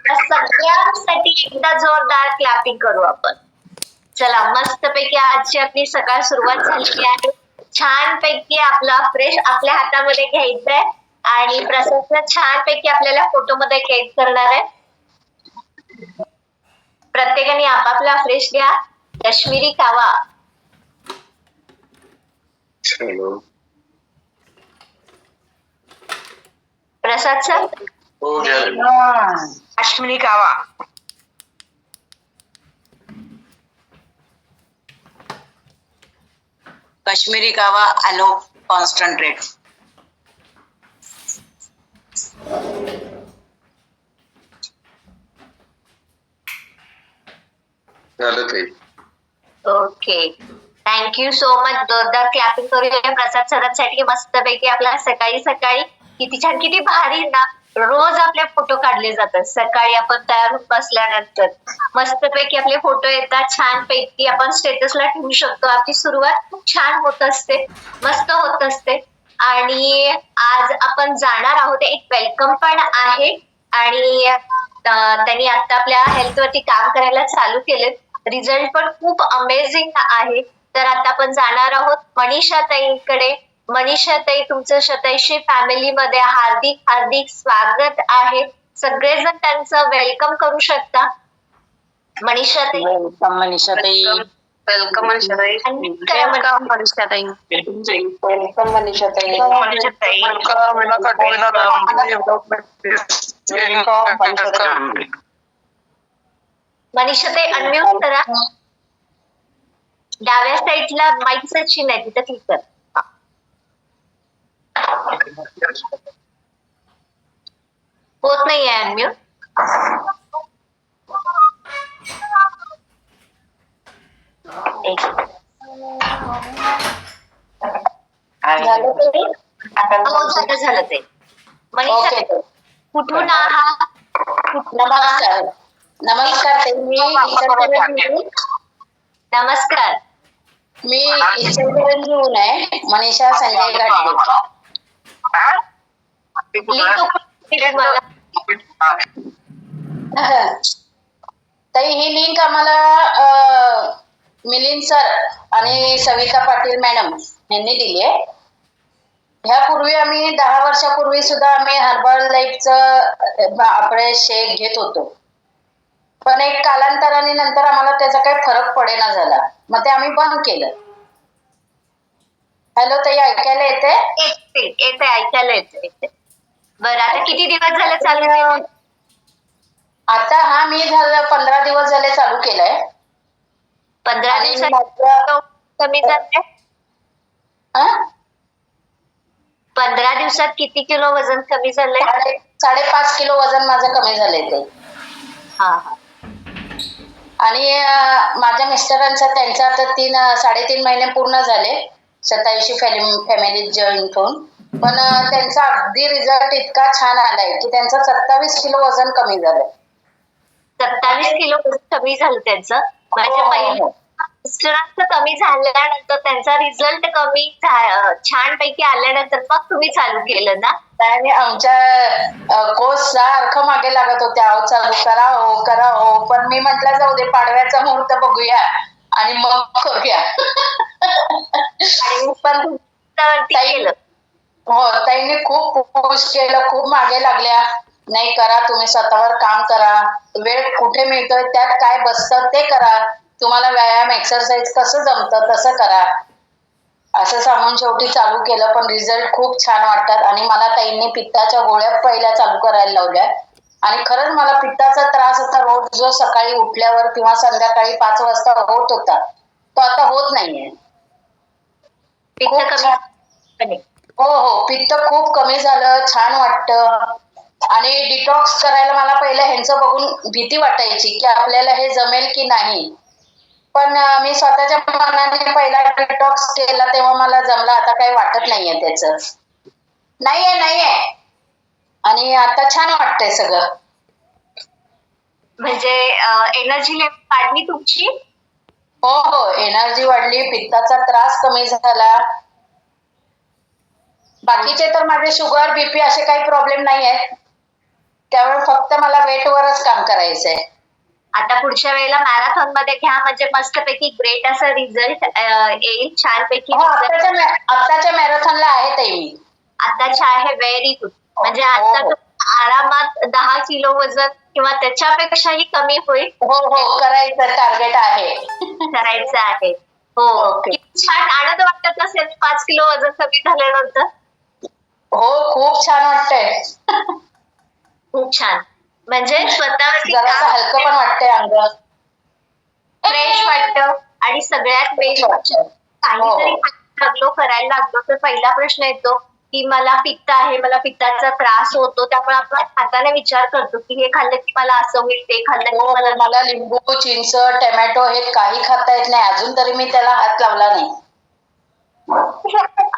सगळ्यांसाठी एकदा जोरदार क्लॅपिंग करू आपण. चला मस्तपैकी आजची आपली सकाळ सुरुवात झालेली आहे. छानपैकी आपला फ्रेश आपल्या हातामध्ये घ्यायचंय आणि प्रसादला छानपैकी आपल्याला फोटोमध्ये कैद करणार आहे. प्रत्येकाने आपापला फ्रेश घ्या. काश्मीरी कावा. प्रसाद sir Kashmiri kahwa. Kashmiri kahwa aloe concentrate. Okay thank you so much. जोरदार क्लॅपिंग करूया प्रसाद सरांसाठी. मस्तपैकी आपला सकाळी सकाळी किती छान किती भारी ना. रोज आपले फोटो काढले जातात सकाळी आपण तयार होऊन बसल्यानंतर. मस्तपैकी आपले फोटो येतात छानपैकी आपण स्टेटसला ठेवू शकतो. आपली सुरुवात खूप छान होत असते, मस्त होत असते. आणि आज आपण जाणार आहोत, एक वेलकम पण आहे आणि त्यांनी आता आपल्या हेल्थ वरती काम करायला चालू केले. रिझल्ट पण खूप अमेझिंग आहे. तर आता आपण जाणार आहोत मनीषा ताईंकडे. मनीषा ताई, तुमचं शतैषी फॅमिली मध्ये हार्दिक हार्दिक स्वागत आहे. सगळेजण त्यांचं वेलकम करू शकता. मनीषा ताई. वेलकम मनीषा ताई. वेलकम मनीषा ताई. वेलकम मनीषा ताई. वेलकम मनीषा ताई. मनीषा ताई. मनीषा ताई अनम्यूट करा. डाव्या साईडला माईकचं चिन्ह आहे तिथं क्लिक कर. होत नाहीये अनम्यूट. झालं ते. मनीषा कुठून आहात? नमस्कार. नमस्कार ताई. नमस्कार. मी इचलकरंजीहून आहे. मनीषा संजय घाटगे. ताई ही लिंक आम्हाला मिलिंद सर आणि सविता पाटील मॅडम यांनी दिली आहे. ह्यापूर्वी आम्ही 10 वर्षापूर्वी सुद्धा आम्ही हर्बल लाईफचं आपले शेक घेत होतो. पण एक कालांतराने नंतर आम्हाला त्याचा काही फरक पडेना झाला. मग ते आम्ही बंद केलं. हॅलो ताई, ऐकायला येते? येते ऐकायला येते. बरं आता किती दिवस झाले चालू? आता मी झालं 15 दिवस झाले चालू केलंय. 15 दिवसात कमी झालंय? 15 दिवसात किती किलो वजन कमी झालंय? 5.5 किलो वजन माझं कमी झालंय ते. आणि माझ्या मिस्टरांचा त्यांचा आता 3.5 महिने पूर्ण झाले शतायुषी फॅमिलीत जॉईन होऊन. पण त्यांचा अगदी रिझल्ट इतका छान आलाय की त्यांचं 27 किलो वजन कमी झालंय. 27 किलो कमी झालं त्यांचं. माझ्या पहिल्या मिस्टरांचं कमी झाल्यानंतर त्यांचा रिझल्ट कमी छानपैकी आल्यानंतर मग तुम्ही चालू केलं ना? आणि आमच्या कोच सारखं मागे लागत होत्या, चालू करा हो. पण मी म्हटलं जाऊ दे, पाडव्याचा मुहूर्त बघूया आणि मग करूया. पण हो, ताईने खूप पुश केलं, खूप मागे लागल्या. नाही करा, तुम्ही स्वतःवर काम करा. वेळ कुठे मिळतोय त्यात काय बसतं ते करा. तुम्हाला व्यायाम एक्सरसाइज कसं जमतं तसं करा. असं सांगून शेवटी चालू केलं. पण रिझल्ट खूप छान वाटतात. आणि मला ताईंनी पित्ताच्या गोळ्या पहिल्या चालू करायला लावल्या. आणि खरंच मला पित्ताचा त्रास होता रोज जो सकाळी उठल्यावर किंवा संध्याकाळी 5 वाजता होत होता, तो आता होत नाहीये. हो, पित्त खूप कमी झालं, छान वाटतं. आणि डिटॉक्स करायला मला पहिलं ह्यांचं बघून भीती वाटायची की आपल्याला हे जमेल की नाही. पण मी स्वतःच्या मनाने पहिला डिटॉक्स केला तेव्हा मला जमला. आता काही वाटत नाहीये त्याचं. नाहीये. आणि आता छान वाटतंय सगळं. म्हणजे एनर्जी लेवल वाढली तुमची? हो, एनर्जी वाढली, पित्ताचा त्रास कमी झाला. बाकीचे तर माझे शुगर बीपी असे काही प्रॉब्लेम नाही आहेत. त्यामुळे फक्त मला वेटवरच तेवढंच काम करायचंय. आता पुढच्या वेळेला मॅरेथॉन मध्ये घ्या, म्हणजे मस्तपैकी ग्रेट असा रिझल्ट येईल, छानपैकी हो, result. आत्ताच्या मॅरेथॉनला आहे ताई मी. आताच्या आहे, व्हेरी गुड. म्हणजे हो, आता हो. आरामात 10 किलो वजन किंवा त्याच्यापेक्षाही कमी होईल हो, करायचं टार्गेट आहे. करायचं आहे. हो, ओके. किती छान आनंद वाटत असेल 5 किलो वजन कमी झाल्यानंतर. हो, खूप छान वाटतंय. खूप छान. म्हणजे स्वतःवरती जरासं काम हलकं पण वाटतंय अंग. फ्रेश वाटतं. आणि सगळ्यात मेन म्हणजे हो, काहीतरी हो. लागलो, करायला लागलो, तर पहिला प्रश्न येतो की मला पित्त आहे, मला पित्ताचा त्रास होतो, त्यामुळे आपण हाताने विचार करतो की हे खाल्लं की मला असं होईल, ते खाल्लं की हो, मला मला लिंबू, चिंच, टोमॅटो हे काही खाता येत नाही. अजून तरी मी त्याला हात लावला नाही.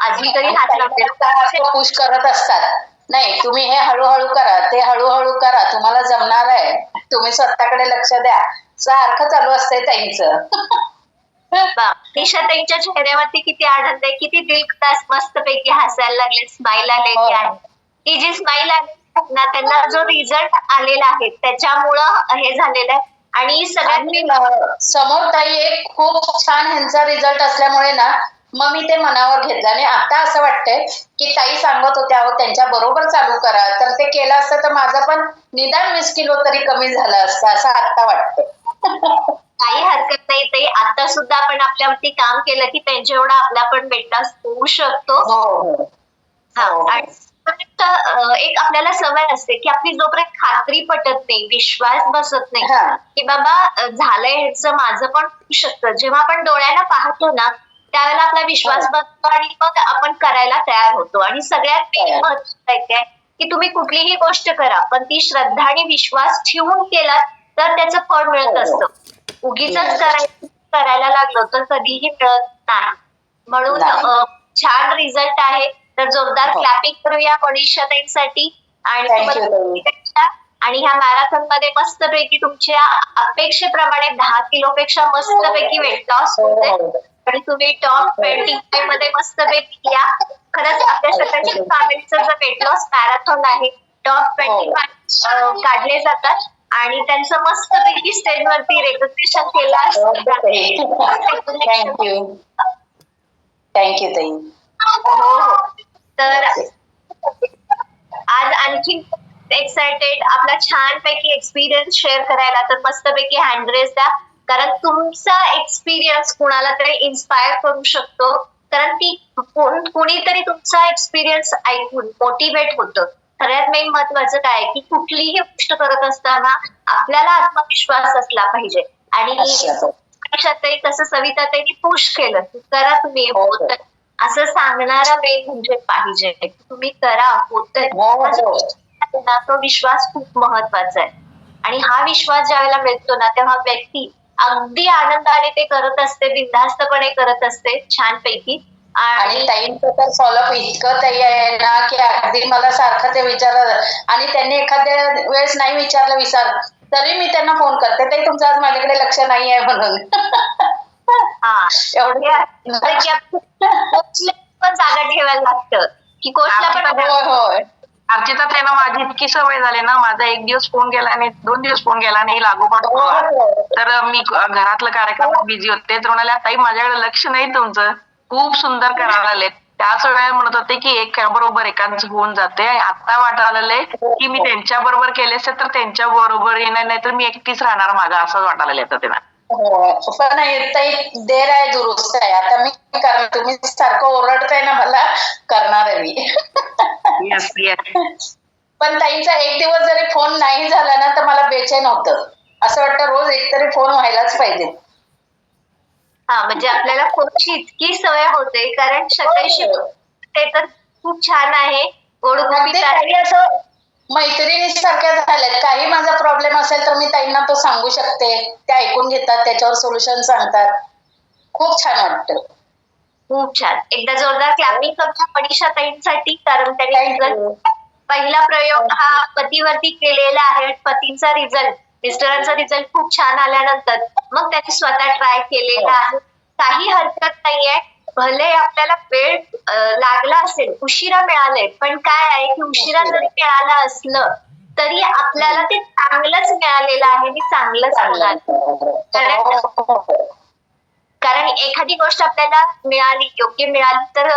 अजून तरी हात लावलेला. पुश करत असतात. नाही, तुम्ही हे हळूहळू करा, ते हळूहळू करा, तुम्हाला जमणार आहे, तुम्ही स्वतःकडे लक्ष द्या, सारखं चालू असतंय ताईंचं. निशाताईंच्या चेहऱ्यावरती किती आनंद आहे, किती दिलखुलास मस्तपैकी हसायला लागले, स्माईल आलेली हो. आहे. ही जी स्माईल आली ना, त्यांना जो रिझल्ट आलेला आहे त्याच्यामुळं हे झालेलं आहे. आणि सगळ्यात आणि समोर ताई एक खूप छान ह्यांचा रिझल्ट असल्यामुळे ना, मग मी ते मनावर घेतलं. आणि आता असं वाटतंय की ताई सांगत होत्या अहो त्यांच्या बरोबर चालू करा, तर ते केलं असतं तर माझं पण निदान 20 किलो तरी कमी झालं असतं, असं आता वाटतंय. काही हरकत नाही ताई. आता सुद्धा आपण आपल्यावरती काम केलं की त्यांच्या एवढा आपला पण वेट लॉस होऊ शकतो. हो, हो. हा, हो, हो. आणि फक्त एक आपल्याला सवय असते की आपली जोपर्यंत खात्री पटत नाही, विश्वास बसत नाही हां. की बाबा झालंय ह्याचं, माझं पण होऊ शकतं, जेव्हा आपण डोळ्याला पाहतो ना त्यावेळेला आपला विश्वास हो. बसतो आणि मग आपण करायला तयार होतो. आणि सगळ्यात तयार. महत्त्वाचं आहे की तुम्ही कुठलीही गोष्ट करा, पण ती श्रद्धा आणि विश्वास ठेवून केलात तर त्याचं फळ मिळत हो, हो. असतं. उगीचच मिळत. करायला लागलो तर कधीही मिळत नाही. म्हणून नाही. छान रिझल्ट आहे. तर जोरदार हो. क्लॅपिंग करूया मनीषाताईंसाठी. आणि थँक यू ताई. आणि ह्या मॅरेथॉन मध्ये मस्तपैकी तुमच्या अपेक्षेप्रमाणे 10 किलो पेक्षा मस्तपैकी वेट लॉस हो, होते. हो. आणि तुम्ही टॉप 25 मध्ये मस्तपैकी या. खरंच आपल्या सगळ्यांच्या फॅमिलीचं जर वेट लॉस मॅरेथॉन आहे, टॉप हो. 25 काढले जातात आणि त्यांचं मस्तपैकी स्टेजवरती रेकग्नेशन केलं असतं. थँक्यू. थँक्यू ताई. हो. तर आज आणखी एक्सायटेड आपला छानपैकी एक्सपिरियन्स शेअर करायला, तर मस्तपैकी हँड रेस द्या. कारण तुमचा एक्सपिरियन्स कुणाला तरी इन्स्पायर करू शकतो. कारण ती कुणीतरी तुमचा एक्सपिरियन्स ऐकून मोटिवेट होतं. सगळ्यात मेन महत्वाचं काय की कुठलीही गोष्ट करत असताना आपल्याला आत्मविश्वास असला पाहिजे. आणि कसं सविताताईंनी पुश केलं की करा तुम्ही, होत असं सांगणारा मेन म्हणजे पाहिजे. तुम्ही करा, होतंय. तो विश्वास खूप महत्वाचा आहे. आणि हा विश्वास ज्यावेळेला मिळतो ना, तेव्हा व्यक्ती अगदी आनंदाने ते करत असते, बिनधास्तपणे करत असते छानपैकी. आणि ताईंचं तर फॉलोअप इतकं ताई आहे ना की अगदी मला सारखं ते विचारत, आणि त्यांनी एखाद्या वेळेस नाही विचारलं तरी मी त्यांना फोन करते, ताई तुमचं आज माझ्याकडे लक्ष नाही आहे म्हणून. कोचला पण जागा ठेवायला लागतं की कोचला पण. होय. अर्चिता त्यांना माझी इतकी सवय झाली ना, माझा 1 दिवस फोन गेला आणि 2 दिवस फोन गेला नाही लागोपाठ होता. तर मी घरातलं कार्यक्रमात बिझी होते, तर म्हणाले ताई माझ्याकडे लक्ष नाही तुमचं, खूप सुंदर करायला लागले. त्याच वेळेला म्हणत होते की एक बरोबर एकांच होऊन जाते. आता वाटायला लागले की मी त्यांच्या बरोबर केले असते तर त्यांच्या बरोबर येणार, नाही तर मी एकटीच राहणार मागं, असं वाटायला लागलं त्यांना. हो, पण ताई देर आहे दुरुस्त आहे. आता मी करणार, तुम्ही सारखं ओरडताय ना मला, करणार आहे मी. Yes yes. पण ताईंचा एक दिवस जरी फोन नाही झाला ना तर मला बेचैन होतं. असं वाटतं रोज एकतरी फोन व्हायलाच पाहिजे. म्हणजे आपल्याला फोनची इतकी सवय होते, कारण सकाळी ते तर खूप छान आहे. अगदी काही असं मैत्रिणीसारख्या झाल्यात. काही माझा प्रॉब्लेम असेल तर मी ताईंना तो सांगू शकते, त्या ऐकून घेतात, त्याच्यावर सोल्युशन सांगतात. खूप छान वाटतं. खूप छान. एकदा जोरदार क्लॅपिंग करूया मनीषाताईंसाठी, कारण त्यांनी पहिला प्रयोग हा पतीवरती केलेला आहे. पतींचा रिझल्ट, मिस्टरांचा रिझल्ट खूप छान आल्यानंतर मग त्यांनी स्वतः ट्राय केलेला आहे. काही हरकत नाहीये. भले आपल्याला वेळ लागला असेल, उशिरा मिळाले, पण काय आहे की उशिरा जरी मिळालं असलं तरी आपल्याला ते चांगलंच मिळालेलं आहे आणि चांगलंच होणार. कारण एखादी गोष्ट आपल्याला मिळाली, योग्य मिळाली तर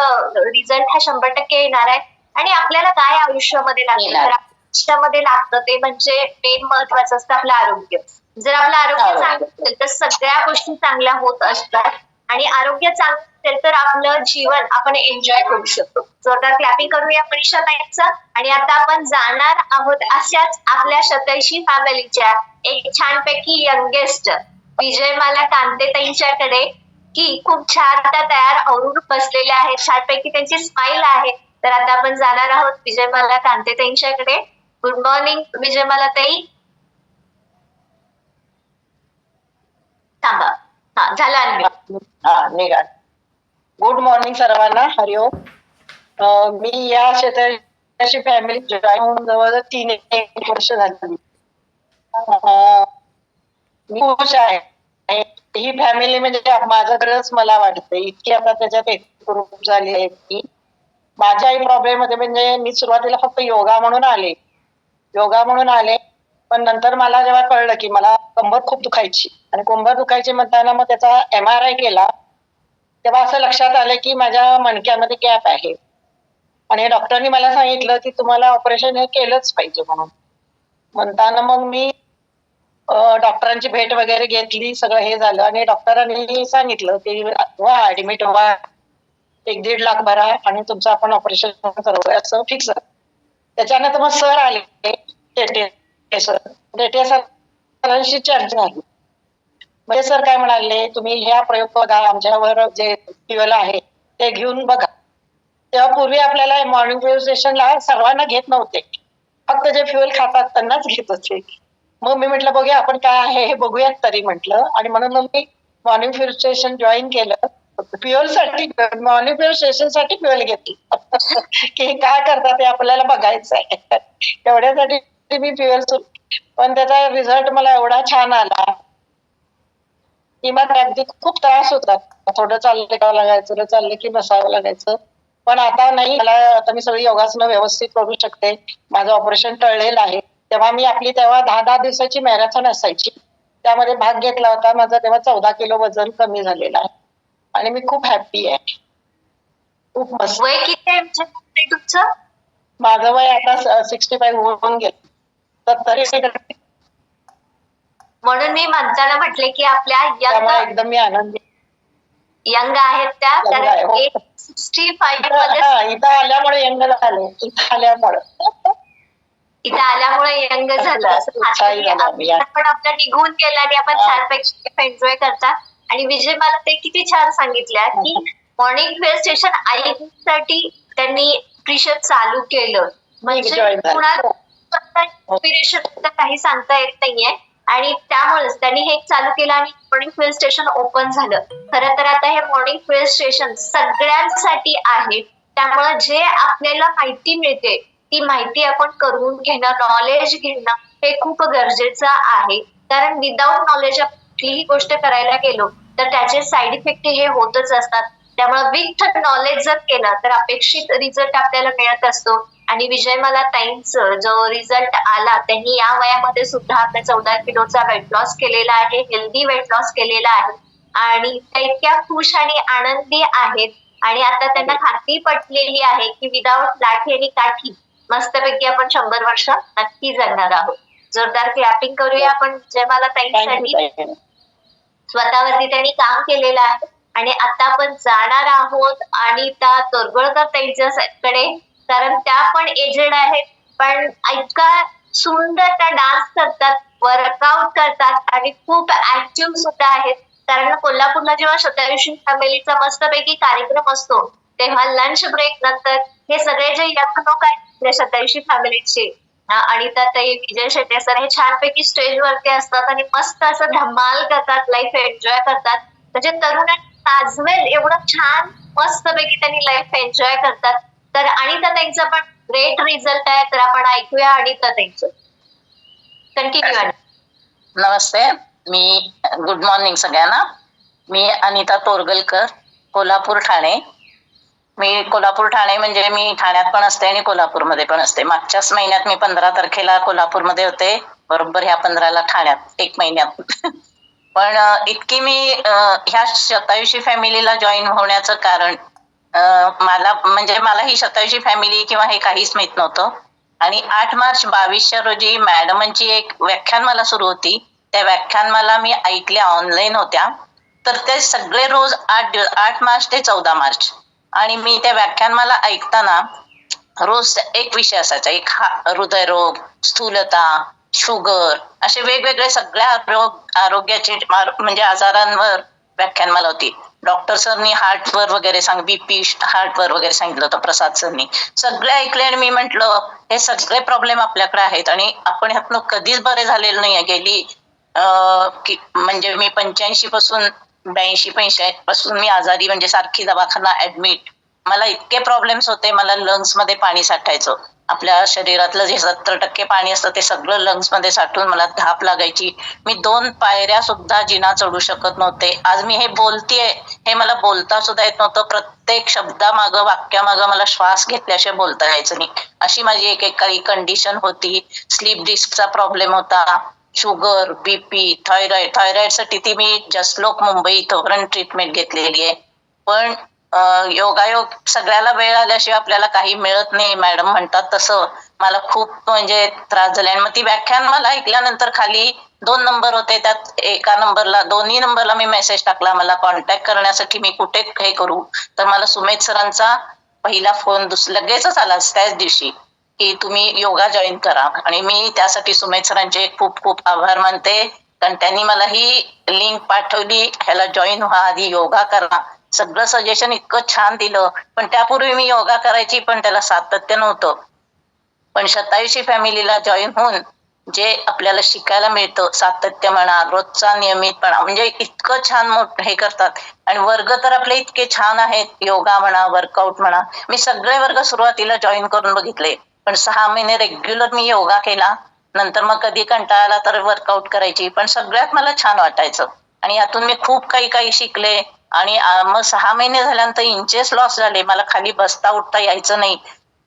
रिझल्ट हा 100% येणार आहे. आणि आपल्याला काय आयुष्यामध्ये लागतं, तर आयुष्यामध्ये लागतं ते म्हणजे मेन महत्वाचं असतं आपलं आरोग्य. जर आपलं आरोग्य चांगलं असेल तर सगळ्या गोष्टी चांगल्या होत असतात. आणि आरोग्य चांगलं असेल तर आपलं जीवन आपण एन्जॉय करू शकतो. जोरदार क्लॅपिंग करूया मनीषा ताईंचं. आणि आता आपण जाणार आहोत अशाच आपल्या शतैशी फॅमिलीच्या एक छानपैकी यंगेस्ट विजयमाला कांते ताईंच्याकडे, की खूप छान त्या तयार आवरून बसलेल्या आहेत, छानपैकी त्यांची स्माईल आहे. तर आता आपण जाणार आहोत विजयमाला कांते ताईंच्याकडे. गुड मॉर्निंग विजयमाला ताई. थांबा, हा झाला अनम्यूट. हा निघा. गुड मॉर्निंग सर्वांना, हरिओम. मी या शेतकऱ्याची फॅमिली जॉईन होऊन जवळजवळ 3 वर्ष झाली. मी खुश आहे. ही फॅमिली म्हणजे माझं खरंच मला वाटतं इतकी आता त्याच्यात ग्रुप झाली आहे की माझ्याही प्रॉब्लेम मध्ये म्हणजे मी सुरुवातीला फक्त योगा म्हणून आले, पण नंतर मला जेव्हा कळलं की मला कंबर खूप दुखायची आणि कंबर दुखायची म्हणताना मग त्याचा MRI केला, तेव्हा असं लक्षात आलं की माझ्या मणक्यामध्ये गॅप आहे. आणि डॉक्टरनी मला सांगितलं की तुम्हाला ऑपरेशन हे केलंच पाहिजे म्हणताना मग मी डॉक्टरांची भेट वगैरे घेतली, सगळं हे झालं आणि डॉक्टरांनी सांगितलं की ऍडमिट व्हा, 1-1.5 लाख भरा आणि तुमचं आपण ऑपरेशन करूया असं फिक्स. त्याच्यानंतर मग सर आले, टेटे सरांशी चर्चा झाली. म्हणजे सर काय म्हणाले, तुम्ही ह्या प्रयोग बघा, आमच्यावर जे फ्युएल आहे ते घेऊन बघा. तेव्हा पूर्वी आपल्याला मॉर्निंग फ्युएल स्टेशनला सर्वांना घेत नव्हते, फक्त जे फ्युएल खातात त्यांनाच घेत होते. मग मी म्हटलं बघूया आपण काय आहे हे बघूयात तरी म्हटलं, आणि म्हणून मग मी मॉर्निंग फ्युएल स्टेशन जॉईन केलं. फ्युएलसाठी, मॉर्निंग फ्युएल स्टेशनसाठी फ्युएल घेतलं की काय करतात ते आपल्याला बघायचं आहे. एवढ्यासाठी मी फ्युएल, पण त्याचा रिझल्ट मला एवढा छान आला की मग अगदी खूप त्रास होता. थोडं चाललं लागायचं, चाललं की बसावं लागायचं. पण आता नाही, मला आता मी सगळी योगासनं व्यवस्थित करू शकते. माझं ऑपरेशन टळलेलं आहे. तेव्हा 10-10 दिवसाची मॅरेथॉन असायची, त्यामध्ये भाग घेतला होता. माझं तेव्हा 14 किलो वजन कमी झालेलं आहे आणि मी खूप हॅप्पी आहे. खूप मस्त. वय किती आहे तुमचं? माझं वय आता 65 होऊन गेलं. तर तरी म्हणून मी म्हणताना म्हटले की आपल्या एकदम मी आनंदी यंग आहेत त्या, कारण 65 मध्ये इथं आल्यामुळे यंग झाले. इथं आल्यामुळे यंग झालं असं पण आपलं निघून गेलं आणि आपण छानपैकी एन्जॉय करतात. आणि विजय मला ते किती छान सांगितल्या की मॉर्निंग फ्युएल स्टेशन आईसाठी त्यांनी प्रिशद चालू केलं. म्हणजे कुणाला इन्स्पिरेशन काही सांगता येत नाहीये, आणि त्यामुळेच त्यांनी हे चालू केलं आणि मॉर्निंग फ्युएल स्टेशन ओपन झालं. खरं तर आता हे मॉर्निंग फ्युएल स्टेशन सगळ्यांसाठी आहे. त्यामुळे जे आपल्याला माहिती मिळते ती माहिती आपण करून घेणं, नॉलेज घेणं हे खूप गरजेचं आहे. कारण विदाउट नॉलेज कुठलीही गोष्ट करायला गेलो तर त्याचे साईड इफेक्ट हे होतच असतात. त्यामुळे विथ नॉलेज जर केलं तर अपेक्षित रिझल्ट आपल्याला मिळत असतो. आणि विजयमाला ताईंचं जो रिझल्ट आला, त्यांनी या वयामध्ये सुद्धा आपल्या 14 किलोचा वेट लॉस केलेला आहे, हेल्दी वेट लॉस केलेला आहे. आणि त्या इतक्या खुश आणि आनंदी आहेत. आणि आता त्यांना खात्री पटलेली आहे की विदाउट लाठी आणि काठी मस्तपैकी आपण 100 वर्ष नक्की जगणार आहोत. जोरदार क्लॅपिंग करूया आपण विजयमाला ताईंसाठी. स्वतःवरती त्यांनी काम केलेलं आहे. आणि आता आपण जाणार आहोत अनिता तोरगोळकर ताईंच्याकडे, कारण त्या पण एजेड आहेत, पण इतका सुंदर त्या डान्स करतात, वर्कआउट करतात आणि खूप ऍक्टिव्ह सुद्धा आहेत. कारण कोल्हापूरला जेव्हा शतायुषी फॅमिलीचा मस्तपैकी कार्यक्रम असतो तेव्हा लंच ब्रेक नंतर हे सगळे जे यंग लोक आहेत शतायुषी फॅमिलीचे, अनिता ताई, विजय शेट्टे सर, हे छानपैकी स्टेज वरती असतात आणि मस्त असं धमाल करतात, लाईफ एन्जॉय करतात. म्हणजे तरुणांनी ताजवेल एवढं छान मस्तपैकी त्यांनी लाईफ एन्जॉय करतात. तर अनिता ताईंचा पण ग्रेट रिझल्ट आहे, तर आपण ऐकूया अनिता ताईंचं. कंटिन्यू. नमस्ते, गुड मॉर्निंग सगळ्यांना. मी अनिता तोरगलकर, कोल्हापूर ठाणे. मी कोल्हापूर ठाणे म्हणजे मी ठाण्यात पण असते आणि कोल्हापूरमध्ये पण असते. मागच्याच महिन्यात मी 15 तारखेला कोल्हापूरमध्ये होते, बरोबर ह्या 15ला ठाण्यात, 1 महिन्यात. पण इतकी मी ह्या शतायुषी फॅमिलीला जॉईन होण्याचं कारण मला ही शतायुषी फॅमिली किंवा हे काहीच माहित नव्हतं. आणि 8 मार्च 2200 रोजी मॅडमांची एक व्याख्यानमाला सुरू होती. त्या व्याख्यानमाला मी ऐकल्या, ऑनलाईन होत्या. तर ते सगळे रोज 8 मार्च ते 14 मार्च आणि मी त्या व्याख्यानमाला ऐकताना रोज एक विषय असायचा. एक हृदयरोग, स्थूलता, शुगर, असे वेगवेगळे सगळ्या आरोग्याचे म्हणजे आजारांवर व्याख्यानमाला होती. डॉक्टर सरनी हार्टवर वगैरे बीपी हार्टवर वगैरे सांगितलं होतं, प्रसाद सरनी. सगळे ऐकले आणि मी म्हंटल हे सगळे प्रॉब्लेम आपल्याकडे आहेत आणि आपण ह्यातनं कधीच बरे झालेलं नाहीये. गेली म्हणजे मी 85 पासून 82-85 पासून मी आजारी, म्हणजे सारखी दवाखाना ऍडमिट. मला इतके प्रॉब्लेम्स होते. मला लंग्स मध्ये पाणी साठायचं. आपल्या शरीरातलं जे 70% पाणी असतं ते सगळं लंग्स मध्ये साठून मला धाप लागायची. मी 2 पायऱ्या सुद्धा जिना चढू शकत नव्हते. आज मी हे बोलतेय, हे मला बोलता सुद्धा येत नव्हतं. प्रत्येक शब्दामागं, वाक्यामागं मला श्वास घेतल्याशिवाय बोलता यायचं नाही, अशी माझी एक काही कंडिशन होती. स्लीप डिस्कचा प्रॉब्लेम होता, शुगर, बीपी, थायरॉइडसाठी ती मी जसलोक मुंबई इथपर्यंत ट्रीटमेंट घेतलेली आहे. पण योगायोग सगळ्याला वेळ आल्याशिवाय आपल्याला काही मिळत नाही, मॅडम म्हणतात तसं. मला खूप म्हणजे त्रास झाला. आणि मग ती व्याख्यान मला ऐकल्यानंतर खाली 2 नंबर होते, त्यात एका नंबरला, दोन्ही नंबरला मी मेसेज टाकला मला कॉन्टॅक्ट करण्यासाठी मी कुठे हे करू. तर मला सुमेध सरांचा पहिला फोन लगेचच आला त्याच दिवशी की तुम्ही योगा जॉईन करा. आणि मी त्यासाठी सुमेध सरांचे खूप खूप आभार मानते, कारण त्यांनी मला ही लिंक पाठवली, ह्याला जॉईन व्हा, आधी योगा करा. सगळं सजेशन इतकं छान दिलं. पण त्यापूर्वी मी योगा करायची, पण त्याला सातत्य नव्हतं. पण शतायुषी फॅमिलीला जॉईन होऊन जे आपल्याला शिकायला मिळतं, सातत्य म्हणा, रोजचा नियमितपणा, म्हणजे इतकं छान हे करतात. आणि वर्ग तर आपले इतके छान आहेत, योगा म्हणा, वर्कआउट म्हणा. मी सगळे वर्ग सुरुवातीला जॉईन करून बघितले, पण 6 महिने रेग्युलर मी योगा केला. नंतर मग कधी कंटाळा आला तर वर्कआउट करायची, पण सगळ्यात मला छान वाटायचं. आणि यातून मी खूप काही शिकले. आणि मग 6 महिने झाल्यानंतर इंचेस लॉस झाले. मला खाली बसता उठता यायचं नाही.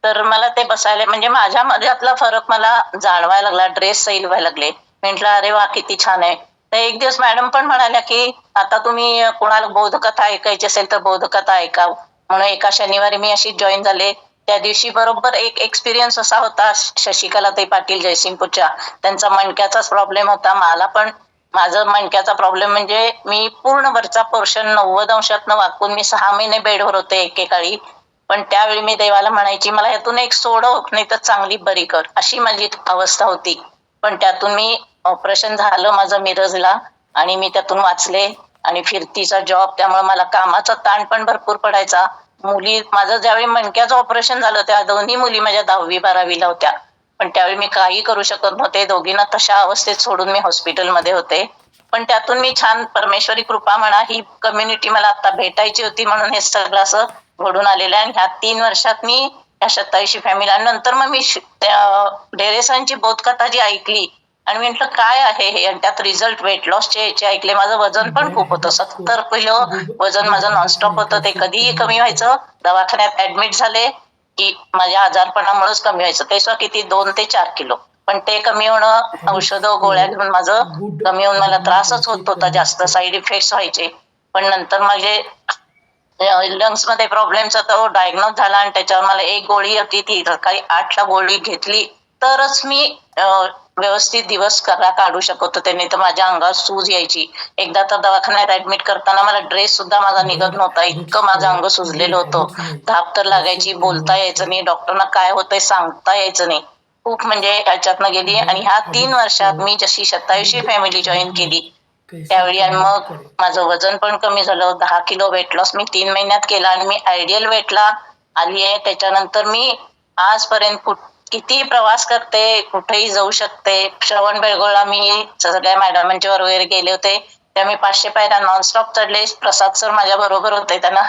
तर मला ते बसायला, म्हणजे माझ्या मध्यातला फरक मला जाणवायला लागला. ड्रेस सैल व्हायला लागले. म्हटलं अरे वा, किती छान आहे. तर एक दिवस मॅडम पण म्हणाल्या की आता तुम्ही कोणाला बौद्धकथा ऐकायची असेल तर बौद्धकथा ऐका. म्हणून एका शनिवारी मी अशी जॉईन झाले. त्या दिवशी बरोबर एक एक्सपिरियन्स असा होता, शशिकलाताई पाटील जयसिंगपूरच्या, त्यांचा मणक्याचाच प्रॉब्लेम होता. मला पण माझं मणक्याचा प्रॉब्लेम म्हणजे मी पूर्ण वरचा पोर्शन 90 अंशातनं वाकून मी 6 महिने बेडवर होते एकेकाळी. पण त्यावेळी मी देवाला म्हणायची मला यातून एक सोडव, नाही तर चांगली बरी कर, अशी माझी अवस्था होती. पण त्यातून मी ऑपरेशन झालं माझं मिरजला आणि मी त्यातून वाचले. आणि फिरतीचा जॉब, त्यामुळे मला कामाचा ताण पण भरपूर पडायचा. मुली, माझं ज्यावेळी मणक्याचं ऑपरेशन झालं त्या दोन्ही मुली माझ्या 10वी-12वीला होत्या. पण त्यावेळी मी काही करू शकत नव्हते. दोघींना तशा अवस्थेत सोडून मी हॉस्पिटलमध्ये होते. पण त्यातून मी छान, परमेश्वरी कृपा म्हणा, ही कम्युनिटी मला आता भेटायची होती म्हणून हे सगळं असं घडून आलेलं आहे. आणि ह्या 3 वर्षात मी या शतायुषी फॅमिली, आणि नंतर मग मी डेरेसांची बोधकथा जी ऐकली आणि मी म्हटलं काय आहे हे, आणि त्यात रिझल्ट वेट लॉसचे याचे ऐकले. माझं वजन पण खूप होतं, 70 किलो वजन माझं नॉनस्टॉप होतं. ते कधीही कमी व्हायचं. दवाखान्यात ऍडमिट झाले की माझ्या आजारपणामुळेच कमी व्हायचं. ते सुद्धा किती 2 ते 4 किलो. पण ते कमी होणं, औषधं गोळ्या घेऊन माझं कमी होऊन मला त्रासच होत होता, जास्त साईड इफेक्ट्स व्हायचे. पण नंतर माझे लंग्स मध्ये प्रॉब्लेमचा तो डायग्नोज झाला आणि त्याच्यावर मला एक गोळी होती, ती सकाळी 8ला गोळी घेतली तरच मी व्यवस्थित दिवस काढू शकत होते, नाही तर माझ्या अंगावर सूज यायची. एकदा तर दवाखान्यात ऍडमिट करताना मला ड्रेस सुद्धा माझा निघत नव्हता, इतकं माझं अंग सुजलेलं होतं. धाप तर लागायची, बोलता यायचं नाही, डॉक्टरना काय होतंय सांगता यायचं नाही. खूप म्हणजे ह्याच्यातनं गेली. आणि ह्या 3 वर्षात मी जशी शतायुषी फॅमिली जॉईन केली त्यावेळी, आणि मग माझं वजन पण कमी झालं. 10 किलो वेट लॉस मी 3 महिन्यात केला आणि मी आयडियल वेटला आली आहे. त्याच्यानंतर मी आजपर्यंत किती प्रवास करते, कुठेही जाऊ शकते. श्रवण बेळगोळला मी सगळ्या मॅडमांच्या वगैरे गेले होते. त्या मी 500 पायऱ्या नॉनस्टॉप चढले. प्रसाद सर माझ्या बरोबर होते, त्यांना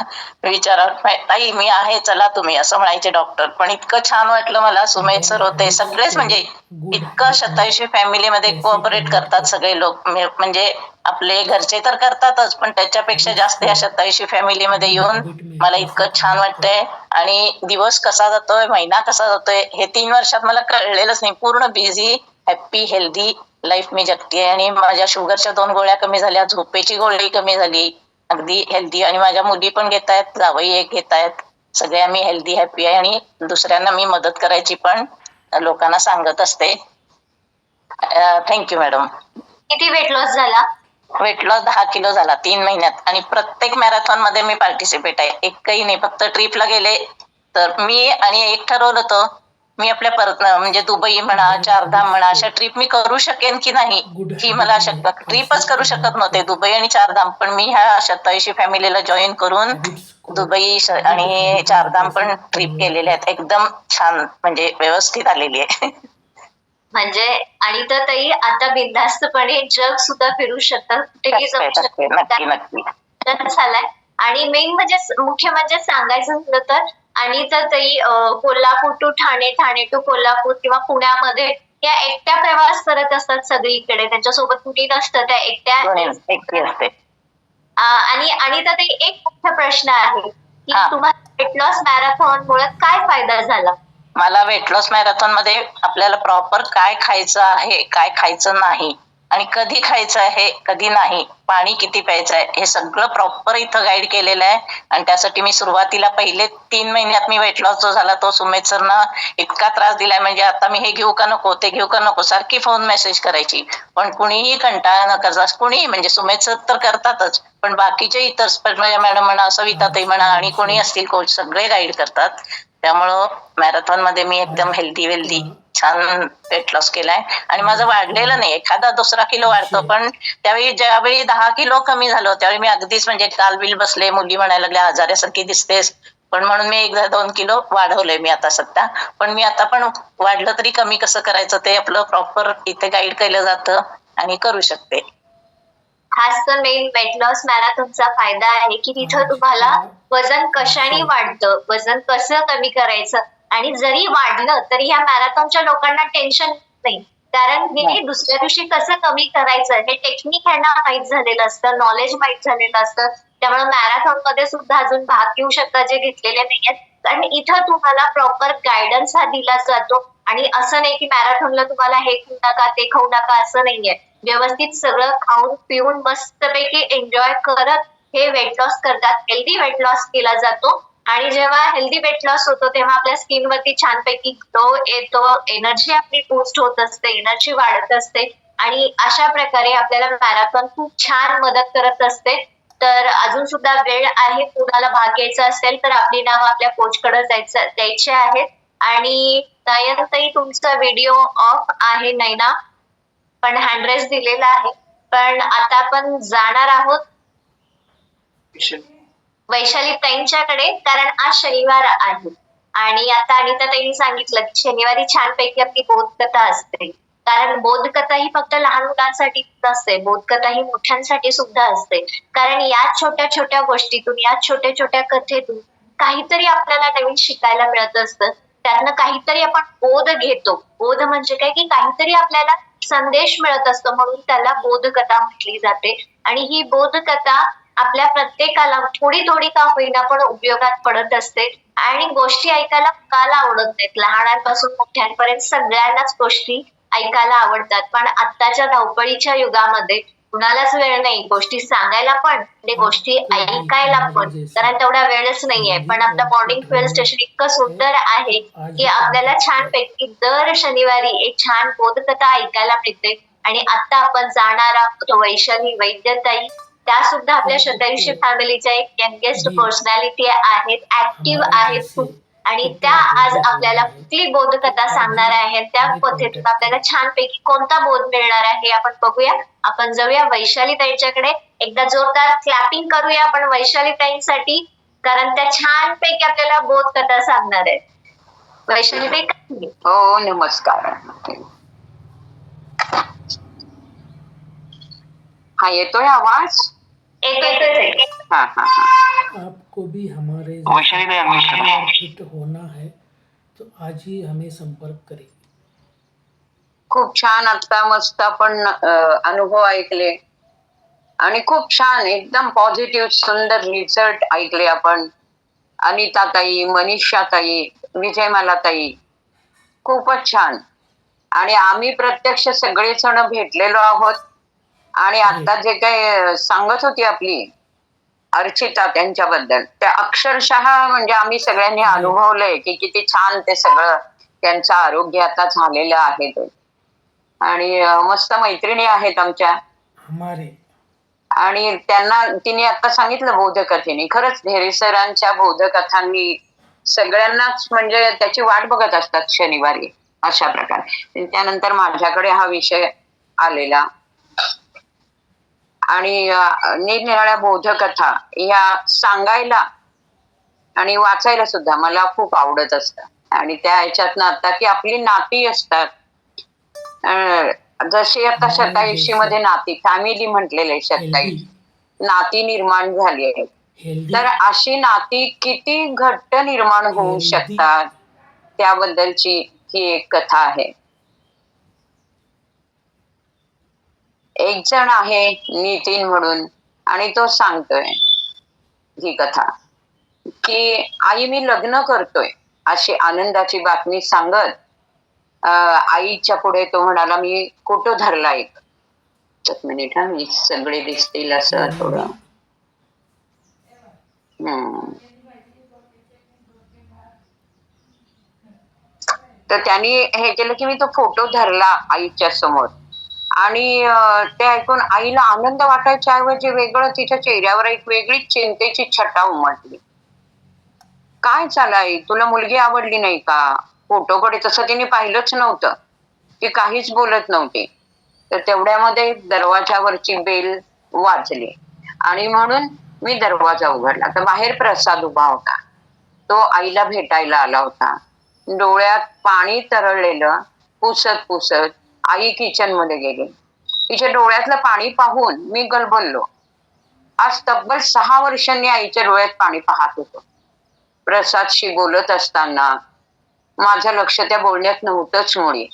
विचारा ताई मी आहे चला तुम्ही असं म्हणायचे डॉक्टर. पण इतकं छान वाटलं मला. सुमेध सर होते, सगळेच म्हणजे इतकं 27वी फॅमिलीमध्ये कोऑपरेट करतात सगळे लोक. म्हणजे आपले घरचे तर करतातच, पण त्याच्यापेक्षा जास्त या 27वी फॅमिलीमध्ये येऊन मला इतकं छान वाटतंय. आणि दिवस कसा जातोय, महिना कसा जातोय हे 3 वर्षात मला कळलेलंच नाही. पूर्ण बिझी, हॅप्पी, हेल्दी लाईफ मी जगते. आणि माझ्या शुगरच्या 2 गोळ्या कमी झाल्या, झोपेची गोळी कमी झाली, अगदी हेल्दी. आणि माझ्या मुली पण घेत आहेत, जावई एक घेत आहेत. सगळे आम्ही हेल्दी, हॅप्पी आहे. आणि दुसऱ्यांना मी मदत करायची पण लोकांना सांगत असते. Thank you madam. किती वेट लॉस झाला? वेट लॉस 10 किलो झाला 3 महिन्यात. आणि प्रत्येक मॅरेथॉन मध्ये मी पार्टिसिपेट आहे. एकही नाही, फक्त ट्रिपला गेले तर मी. आणि एक ठरवलं होतं मी आपल्या परत म्हणजे दुबई म्हणा, चारधाम म्हणा, अशा ट्रिप मी करू शकेन की नाही ही मला ट्रिपच करू शकत नव्हते दुबई आणि चारधाम. पण मी ह्या 27वी फॅमिलीला जॉईन करून दुबई आणि चारधाम पण ट्रिप केलेल्या आहेत. एकदम छान, म्हणजे व्यवस्थित आलेली आहे. म्हणजे आणि तर ताई आता बिनधास्तपणे जग सुद्धा फिरू शकतात, कुठेही जाऊ नक्की नक्की. शकतात झालाय. आणि मेन म्हणजे मुख्य म्हणजे सांगायचं झालं तर, आणि तर ताई कोल्हापूर टू ठाणे, ठाणे टू कोल्हापूर किंवा पुण्यामध्ये या एकट्या प्रवास करत असतात सगळीकडे. त्यांच्यासोबत कुणी नसतं, त्या एकट्या एकटी असते. आणि तर ताई एक मुख्य प्रश्न आहे की हा. तुम्हाला वेट लॉस मॅरेथॉन मुळे काय फायदा झाला? मला वेट लॉस मॅरेथॉन मध्ये आपल्याला प्रॉपर काय खायचं आहे, काय खायचं नाही, आणि कधी खायचं आहे, कधी नाही, पाणी किती प्यायचं आहे, हे सगळं प्रॉपर इथं गाईड केलेलं आहे. आणि त्यासाठी मी सुरुवातीला पहिले 3 महिन्यात मी वेट लॉस जो झाला तो सुमेध सरनं इतका त्रास दिलाय. म्हणजे आता मी हे घेऊ का नको, ते घेऊ का नको, सारखी फोन मेसेज करायची. पण कुणीही कंटाळा न करता, कुणीही म्हणजे सुमेध सर तर करतातच, पण बाकीचे इतर मॅडम म्हणा, सविताताई म्हणा, आणि कोणी असतील कोच, सगळे गाईड करतात. त्यामुळं मॅरेथॉन मध्ये मी एकदम हेल्दी वेल्दी छान वेट लॉस केलाय. आणि माझं वाढलेलं नाही, एखादा 2 किलो वाढतो, पण त्यावेळी ज्यावेळी 10 किलो कमी झालो त्यावेळी मी अगदीच म्हणजे कालबिल बसले. मुली म्हणायला लागल्या आजारासारखी दिसतेस, पण म्हणून मी 1-2 किलो वाढवलंय मी आता सध्या. पण मी आता पण वाढलं तरी कमी कसं करायचं ते आपलं प्रॉपर इथे गाईड केलं जातं आणि करू शकते. हाच तर मेन वेट लॉस मॅरेथॉनचा फायदा आहे की तिथं तुम्हाला वजन कशाने वाढतं, वजन कसं कमी करायचं. आणि जरी वाढलं तरी या मॅरेथॉनच्या लोकांना टेन्शन नाही, कारण हे दुसऱ्या दिवशी कसं कमी करायचं हे टेक्निक ह्यांना माहित झालेलं असतं, नॉलेज माहित झालेलं असतं. त्यामुळे मॅरेथॉन मध्ये सुद्धा अजून भाग घेऊ शकतात जे घेतलेले नाहीयेत. आणि इथं तुम्हाला प्रॉपर गायडन्स हा दिला जातो. आणि असं नाही की मॅरेथॉनला तुम्हाला हे खाऊ नका, ते खाऊ नका, असं नाहीये. व्यवस्थित सगळं खाऊन पिऊन मस्तपैकी एन्जॉय करत हे वेट लॉस करतात. हेल्दी वेट लॉस केला जातो. आणि जेव्हा हेल्दी वेट लॉस होतो तेव्हा आपल्या स्किन वरती छानपैकी ग्लो येतो, एनर्जी आपली बूस्ट होत असते, एनर्जी वाढत असते. आणि अशा प्रकारे आपल्याला मॅरेथॉन खूप छान मदत करत असते. तर अजून सुद्धा वेळ आहे, कुणाला भाग घ्यायचा असेल तर आपली नावं आपल्या कोचकडे द्यायचे आहेत. आणि ताई तुमचा व्हिडिओ ऑफ आहे नैना, पण हँडरेस दिलेला आहे. पण आता आपण जाणार आहोत वैशाली ताईंच्याकडे, कारण आज शनिवार आहे. आणि आता अनिता ताईंनी सांगितलं की शनिवारी छानपैकी आपली बोधकथा असते. कारण बोधकथा ही फक्त लहान मुलांसाठी नसते, बोधकथा ही मोठ्यांसाठी सुद्धा असते. कारण या छोट्या छोट्या गोष्टीतून, या छोट्या छोट्या कथेतून काहीतरी आपल्याला नवीन शिकायला मिळत असतं. त्यातनं काहीतरी आपण बोध घेतो. बोध म्हणजे काय की काहीतरी आपल्याला संदेश मिळत असतो, म्हणून त्याला बोधकथा म्हटली जाते. आणि ही बोधकथा आपल्या प्रत्येकाला थोडी थोडी का होईना पण उपयोगात पडत असते. आणि गोष्टी ऐकायला कुणाला आवडत नाहीत, लहानांपासून मोठ्यांपर्यंत सगळ्यांनाच गोष्टी ऐकायला आवडतात. पण आत्ताच्या धावपळीच्या युगामध्ये कुणालाच वेळ नाही गोष्टी सांगायला पण आणि गोष्टी ऐकायला पण, कारण तेवढा वेळच नाहीये. पण आपलं मॉर्निंग फ्युएल स्टेशन इतकं सुंदर आहे की आपल्याला छानपैकी दर शनिवारी एक छान बोधकथा ऐकायला मिळते. आणि आता आपण जाणार आहोत वैशाली वैद्यताई, त्या सुद्धा आपल्या 27वी फॅमिलीच्या एक यंगेस्ट पर्सनॅलिटी आहेत, ऍक्टिव्ह आहेत खूप. आणि त्या आज आपल्याला कुठली बोधकथा सांगणार आहेत, त्या कथेतून आपल्याला छानपैकी कोणता बोध मिळणार आहे आपण बघूया. आपण जाऊया वैशाली ताईंच्याकडे, एकदा जोरदार क्लॅपिंग करूया आपण वैशाली ताईंसाठी, कारण त्या छानपैकी आपल्याला बोधकथा सांगणार आहेत. वैशाली ताई काय? हो, नमस्कार. हा येतोय आवाज? येतोय. हा हा हा. आपको भी हमारे वैशाली ताई unmute करा. फिट होना है तो आज ही हमें संपर्क करें. खूप छान, आता मस्त आपण अनुभव ऐकले आणि खूप छान एकदम पॉझिटिव्ह सुंदर रिझल्ट ऐकले आपण. अनिता ताई, मनीषा ताई, विजयमाला ताई, खूपच छान. आणि आम्ही प्रत्यक्ष सगळेजण भेटलेलो आहोत. आणि आता जे काही सांगत होती आपली अर्चिता त्यांच्याबद्दल, त्या अक्षरशः म्हणजे आम्ही सगळ्यांनी अनुभवलंय की किती छान ते सगळं त्यांचं आरोग्य आता झालेलं आहे ते. आणि मस्त मैत्रिणी आहेत आमच्या. हमारे आणि त्यांना तिने आता सांगितलं बोधकथेने, खरंच ढेरे सरांच्या बोधकथांनी सगळ्यांनाच म्हणजे त्याची वाट बघत असतात शनिवारी अशा प्रकारे. त्यानंतर माझ्याकडे हा विषय आलेला आणि निरनिराळ्या बोधकथा या सांगायला आणि वाचायला सुद्धा मला खूप आवडत असतं. आणि त्या ह्याच्यातनं आता की आपली नाती असतात, जशी आता 87 मध्ये नाती फॅमिली म्हटलेलं आहे, 87 नाती निर्माण झाली आहेत. तर अशी नाती किती घट्ट निर्माण होऊ शकतात त्याबद्दलची ही एक कथा आहे. एक जण आहे नितीन म्हणून, आणि तो सांगतोय ही कथा की आई मी लग्न करतोय अशी आनंदाची बातमी सांगत आईच्या पुढे तो म्हणाला मी फोटो धरला एक मिनिट, हा मी सगळे दिसतील असं थोडं. तर त्यांनी हे केलं की मी तो फोटो धरला आईच्या समोर. आणि ते ऐकून आईला आनंद वाटायच्या ऐवजी वेगळं तिच्या चेहऱ्यावर एक वेगळीच चिंतेची छटा उमटली. काय झालं आई, तुला मुलगी आवडली नाही का? फोटोकडे तसं तिने पाहिलंच नव्हतं, ती काहीच बोलत नव्हती. तर तेवढ्यामध्ये दरवाजावरची बेल वाजली आणि म्हणून मी दरवाजा उघडला तर बाहेर प्रसाद उभा होता. तो आईला भेटायला आला होता. डोळ्यात पाणी तरळलेलं पुसत पुसत आई किचन मध्ये गेली. तिच्या डोळ्यातलं पाणी पाहून मी गलबललो. आज तब्बल 6 वर्षांनी आईच्या डोळ्यात पाणी पाहत होतो. प्रसादशी बोलत असताना माझं लक्ष त्या बोलण्यात नव्हतंच मुळी.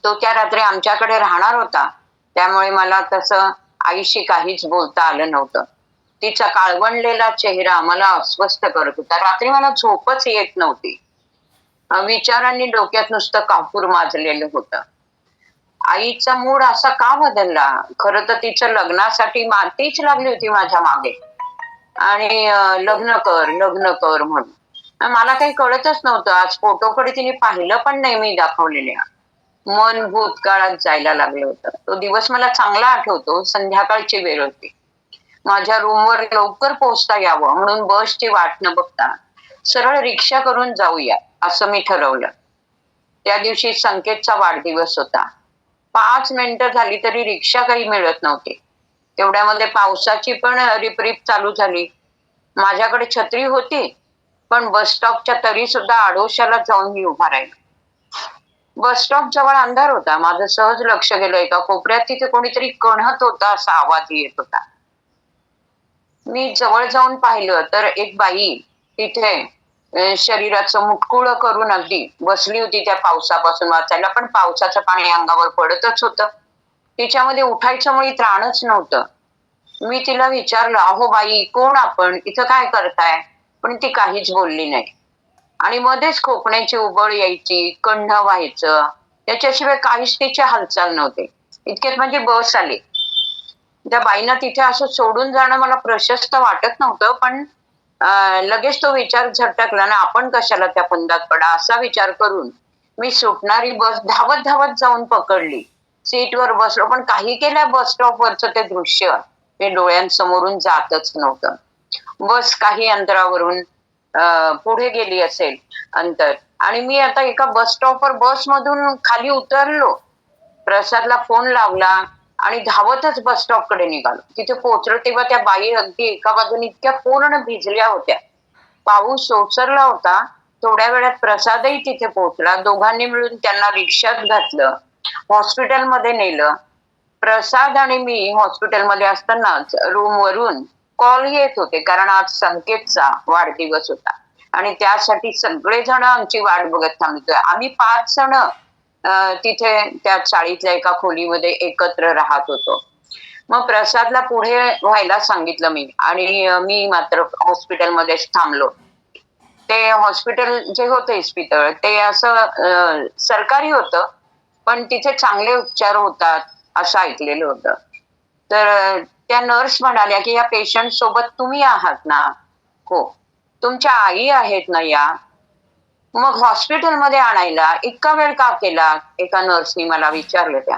तो त्या रात्री आमच्याकडे राहणार होता, त्यामुळे मला तसं आईशी काहीच बोलता आलं नव्हतं. तिचा काळवंडलेला चेहरा मला अस्वस्थ करत होता. रात्री मला झोपच येत नव्हती. विचारांनी डोक्यात नुसतं कापूर माजलेलं होतं. आईचा मूड असा का बदलला? खरं तर तिचं लग्नासाठी मातीच लागली होती माझ्या मागे आणि लग्न कर म्हणून. मला काही कळतच नव्हतं. आज फोटोकडे तिने पाहिलं पण नाही मी दाखवलेल्या. मन भूतकाळात जायला लागलं होतं. तो दिवस मला चांगला आठवतो. संध्याकाळची वेळ होती. माझ्या रूमवर लवकर पोहोचता यावं म्हणून बसची वाट न बघता सरळ रिक्षा करून जाऊया असं मी ठरवलं. त्या दिवशी संकेतचा वाढदिवस होता. 5 मिनिटं झाली तरी रिक्षा काही मिळत नव्हती. तेवढ्यामध्ये पावसाची पण रिपरिप चालू झाली. माझ्याकडे छत्री होती, पण बस स्टॉपच्या तरी सुद्धा आडोशाला जाऊन मी उभा राहिलो. बस स्टॉप जवळ अंधार होता. माझं सहज लक्ष गेलं एका कोपऱ्यात तिथे कोणीतरी कणत होता असा आवाज येत होता. मी जवळ जाऊन पाहिलं तर एक बाई तिथे शरीराचं मुटकुळ करून अगदी बसली होती त्या पावसापासून वाचायला. पण पावसाचं पाणी अंगावर पडतच होतं. तिच्यामध्ये उठायचं मुळी त्राणच नव्हतं. मी तिला विचारलं, अहो बाई कोण आपण, इथं काय करताय? पण ती काहीच बोलली नाही. आणि मध्येच खोकण्याची उबळ यायची, कण्ह व्हायचं, त्याच्याशिवाय काहीच तिची हालचाल नव्हती. इतक्यात माझी बस आली. त्या बाईंना तिथे असं सोडून जाणं मला प्रशस्त वाटत नव्हतं, पण लगेच तो विचार झटकला ना, आपण कशाला त्या फंदात पडा असा विचार करून मी सुटणारी बस धावत धावत जाऊन पकडली. सीटवर बसलो, पण काही केल्या बस स्टॉपवरचं ते दृश्य ते डोळ्यांसमोरून जातच नव्हतं. बस काही अंतरावरून पुढे गेली असेल अंतर, आणि मी आता एका बस स्टॉपवर बसमधून खाली उतरलो. प्रसादला फोन लावला आणि धावतच बस स्टॉप कडे निघालो. तिथे पोहोचलो तेव्हा त्या बाई अगदी एका बाजूने इतक्या पूर्ण भिजल्या होत्या. पाऊस ओसरला होता. थोड्या वेळात प्रसादही तिथे पोहोचला. दोघांनी मिळून त्यांना रिक्षात घातलं, हॉस्पिटलमध्ये नेलं. प्रसाद आणि मी हॉस्पिटलमध्ये असतानाच रूमवरून कॉल येत होते, कारण आज संकेतचा वाढदिवस होता आणि त्यासाठी सगळेजण आमची वाट बघत थांबतोय. आम्ही 5 जण तिथे त्या चाळीतल्या एका खोलीमध्ये एकत्र राहत होतो. मग प्रसादला पुढे व्हायला सांगितलं मी, आणि मी मात्र हॉस्पिटलमध्येच थांबलो. ते हॉस्पिटल जे होते इस्पितळ, ते असं सरकारी होतं, पण तिथे चांगले उपचार होतात असं ऐकलेलं होतं. तर त्या नर्स म्हणाल्या की या पेशंट सोबत तुम्ही आहात ना? हो. तुमच्या आई आहेत ना या? मग हॉस्पिटलमध्ये आणायला इतका वेळ का केला? एका नर्सनी मला विचारलं. त्या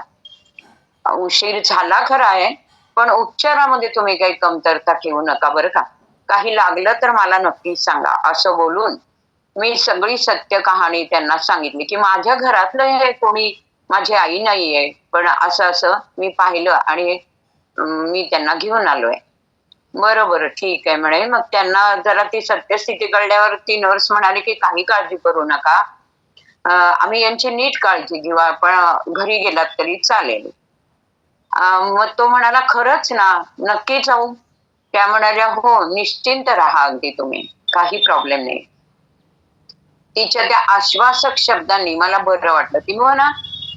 उशीर झाला खरा आहे, पण उपचारामध्ये तुम्ही काही कमतरता ठेवू नका बरं का. काही लागलं तर मला नक्कीच सांगा, असं बोलून मी सगळी सत्य कहाणी त्यांना सांगितली की माझ्या घरातलं हे कोणी माझी आई नाहीये, पण असं असं मी पाहिलं आणि मी त्यांना घेऊन आलोय. बरं ठीक आहे म्हणे. मग त्यांना जरा ती सत्यस्थिती कळल्यावर ती नर्स म्हणाली की काही काळजी करू नका, आम्ही यांची नीट काळजी घेऊ, आपण घरी गेलात तरी चालेल. मग तो म्हणाला खरंच ना, नक्की जाऊ? त्या म्हणाल्या हो, निश्चिंत राहा, अगदी तुम्ही, काही प्रॉब्लेम नाही. तिच्या त्या आश्वासक शब्दांनी मला बरं वाटलं. ती ना,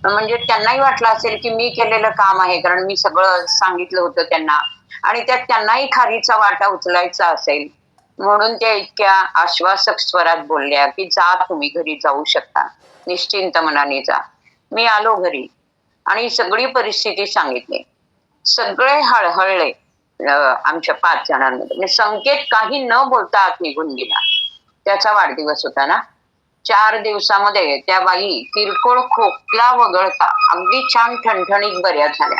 म्हणजे त्यांनाही वाटलं असेल की मी केलेलं काम आहे, कारण मी सगळं सांगितलं होतं त्यांना, आणि त्यात त्यांनाही खारीचा वाटा उचलायचा असेल म्हणून त्या इतक्या आश्वासक स्वरात बोलल्या की जा, तुम्ही घरी जाऊ शकता, निश्चिंत मनाने जा. मी आलो घरी आणि सगळी परिस्थिती सांगितली. सगळे हळहळले आमच्या 5 जणांमध्ये. संकेत काही न बोलता आत निघून गेला. त्याचा वाढदिवस होता ना. 4 दिवसामध्ये त्या बाई किरकोळ खोकला वगळता अगदी छान ठणठणीत बऱ्या झाल्या,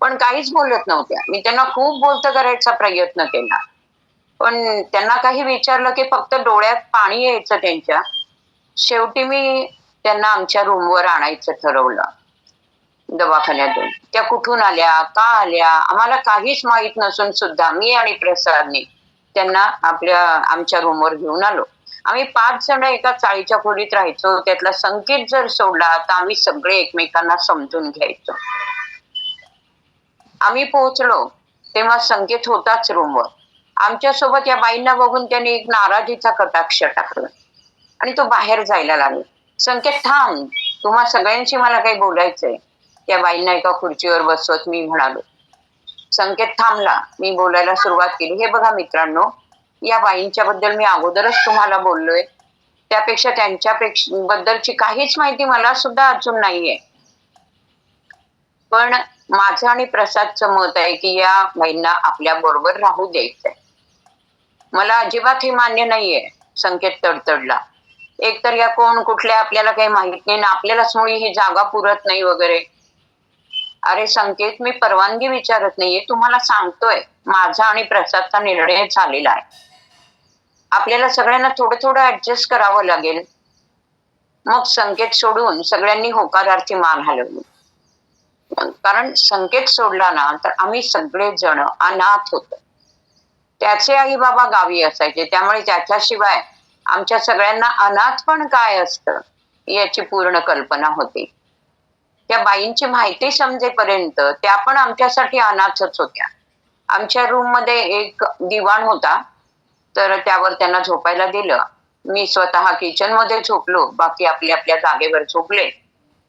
पण काहीच बोलत नव्हत्या. मी त्यांना खूप बोलतं करायचा प्रयत्न केला, पण त्यांना काही विचारलं की फक्त डोळ्यात पाणी यायचं त्यांच्या. शेवटी मी त्यांना आमच्या रूमवर आणायचं ठरवलं दवाखान्यातून. त्या कुठून आल्या, का आल्या, आम्हाला काहीच माहित नसून सुद्धा मी आणि प्रसादने त्यांना आमच्या रूमवर घेऊन आलो. आम्ही 5 जण एका चाळीच्या खोलीत राहायचो. त्यातला संकेत जर सोडला तर आम्ही सगळे एकमेकांना समजून घ्यायचो. आम्ही पोहोचलो तेव्हा संकेत होताच रूमवर. आमच्यासोबत या बाईंना बघून त्याने एक नाराजीचा कटाक्ष टाकला आणि तो बाहेर जायला लागला. संकेत थांब, तुम्हा सगळ्यांशी मला काही बोलायचंय. त्या बाईंना एका खुर्चीवर बसवत मी म्हणालो. संकेत थांबला. मी बोलायला सुरुवात केली. हे बघा मित्रांनो, या बाईंच्या बद्दल मी अगोदरच तुम्हाला बोललोय, त्यापेक्षा बद्दलची काहीच माहिती मला सुद्धा अजून नाहीये. पण माझं आणि प्रसादचं मत आहे की या बाईंना आपल्या बरोबर राहू द्यायचंय. मला अजिबात हे मान्य नाहीये. संकेत तडतडला. एकतर या कोण कुठल्या आपल्याला काही माहित नाही ना, आपल्यालाच मुळी ही जागा पुरत नाही वगैरे. अरे संकेत, मी परवानगी विचारत नाहीये, तुम्हाला सांगतोय माझा आणि प्रसादचा निर्णय झालेला आहे. आपल्याला सगळ्यांना थोडं थोडं ऍडजस्ट करावं लागेल. मग संकेत सोडून सगळ्यांनी होकारार्थी मान हलवली. कारण संकेत सोडला ना तर आम्ही सगळेजण अनाथ होतो. त्याचे आई बाबा गावी असायचे, त्यामुळे त्याच्याशिवाय आमच्या सगळ्यांना अनाथ पण काय असतं याची पूर्ण कल्पना होती. त्या बाईंची माहिती समजेपर्यंत त्या पण आमच्यासाठी अनाथच होत्या. आमच्या रूम मध्ये एक दिवाण होता, तर त्यावर त्यांना झोपायला दिलं. मी स्वतः किचन मध्ये झोपलो, बाकी आपल्या आपल्या जागेवर झोपले.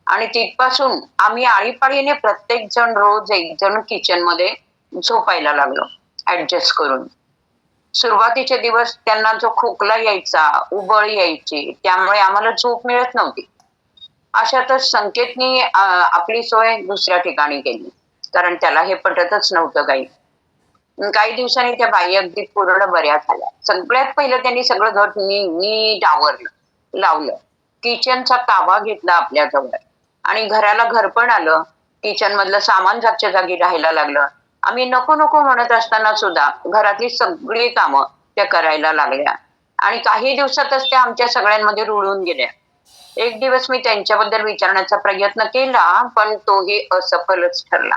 आणि तिथपासून आम्ही आळीपाळीने प्रत्येक जण रोज एक जण किचन मध्ये झोपायला लागलो ऍडजस्ट करून. सुरुवातीचे दिवस त्यांना जो खोकला यायचा, उबळ यायची, त्यामुळे आम्हाला झोप मिळत नव्हती. अशातच संकेतनी आपली सोय दुसऱ्या ठिकाणी केली, कारण त्याला हे पटतच नव्हतं काही. काही दिवसांनी त्या बाई अगदी पूर्ण बऱ्या झाल्या. सगळ्यात पहिलं त्यांनी सगळं घर नीट आवरलं, लावलं. किचनचा ताबा घेतला आपल्या जवळ आणि घराला घर पण आलं. किचन मधलं सामान जागच्या जागी राहायला लागलं. आम्ही नको नको म्हणत असताना सुद्धा घरातली सगळी कामं त्या करायला लागल्या आणि काही दिवसातच त्या आमच्या सगळ्यांमध्ये रुळून गेल्या. एक दिवस मी त्यांच्याबद्दल विचारण्याचा प्रयत्न केला, पण तोही असफलच ठरला.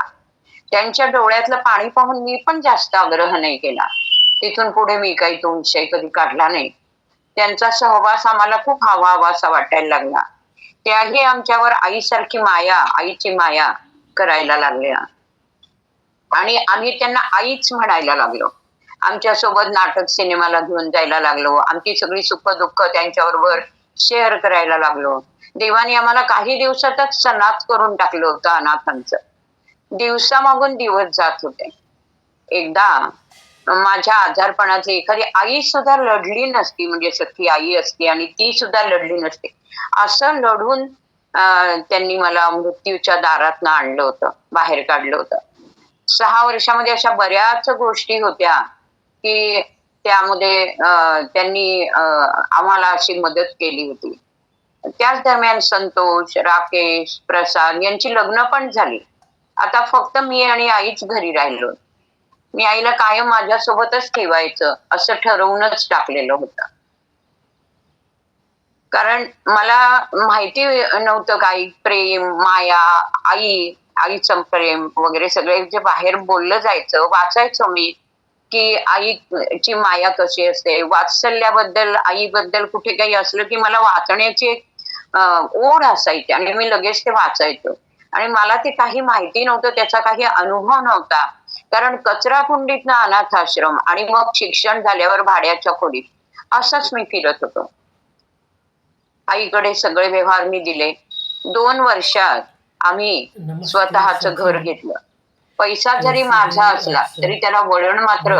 त्यांच्या डोळ्यातलं पाणी पाहून मी पण जास्त आग्रह नाही केला. तिथून पुढे मी काही तो विषय कधी काढला नाही. त्यांचा सहवास आम्हाला खूप हवाहवासा वाटायला लागला. त्याही आमच्यावर आईसारखी माया, आईची माया करायला लागल्या आणि आम्ही त्यांना आईच म्हणायला लागलो. आमच्या सोबत नाटक सिनेमाला घेऊन जायला लागलो. आमची सगळी सुख दुःख त्यांच्याबरोबर शेअर करायला लागलो. देवाने आम्हाला काही दिवसातच सनात करून टाकलं होतं अनाथांचं. दिवसामागून दिवस जात होते. एकदा माझ्या आजारपणाची एखादी आई सुद्धा लढली नसती, म्हणजे सख्खी आई असती आणि ती सुद्धा लढली नसती. असं लढून त्यांनी मला मृत्यूच्या दारातनं आणलं होतं, बाहेर काढलं होतं. 6 वर्षामध्ये अशा बऱ्याच गोष्टी होत्या की त्यामध्ये त्यांनी आम्हाला अशी मदत केली होती. त्याच दरम्यान संतोष, राकेश, प्रसाद यांची लग्न पण झाली. आता फक्त मी आणि आईच घरी राहिलो. मी आईला कायम माझ्यासोबतच ठेवायचं असं ठरवूनच टाकलेलं होतं. कारण मला माहिती नव्हतं काही प्रेम, माया, आईचं प्रेम वगैरे सगळे जे बाहेर बोललं जायचं, वाचायचो मी की आईची माया कशी असते. वात्सल्याबद्दल, आईबद्दल कुठे काही असलं की मला वाचण्याची एक ओढ असायची आणि मी लगेच ते वाचायचो. आणि मला ते काही माहिती नव्हतं, त्याचा काही अनुभव नव्हता. कारण कचरा कुंडीतनं अनाथ आश्रम आणि मग शिक्षण झाल्यावर भाड्याच्या खोलीत असंच मी फिरत होतो. आईकडे सगळे व्यवहार मी दिले. 2 वर्षात आम्ही स्वतःचं घर घेतलं. पैसा जरी माझा असला तरी त्याला वळण मात्र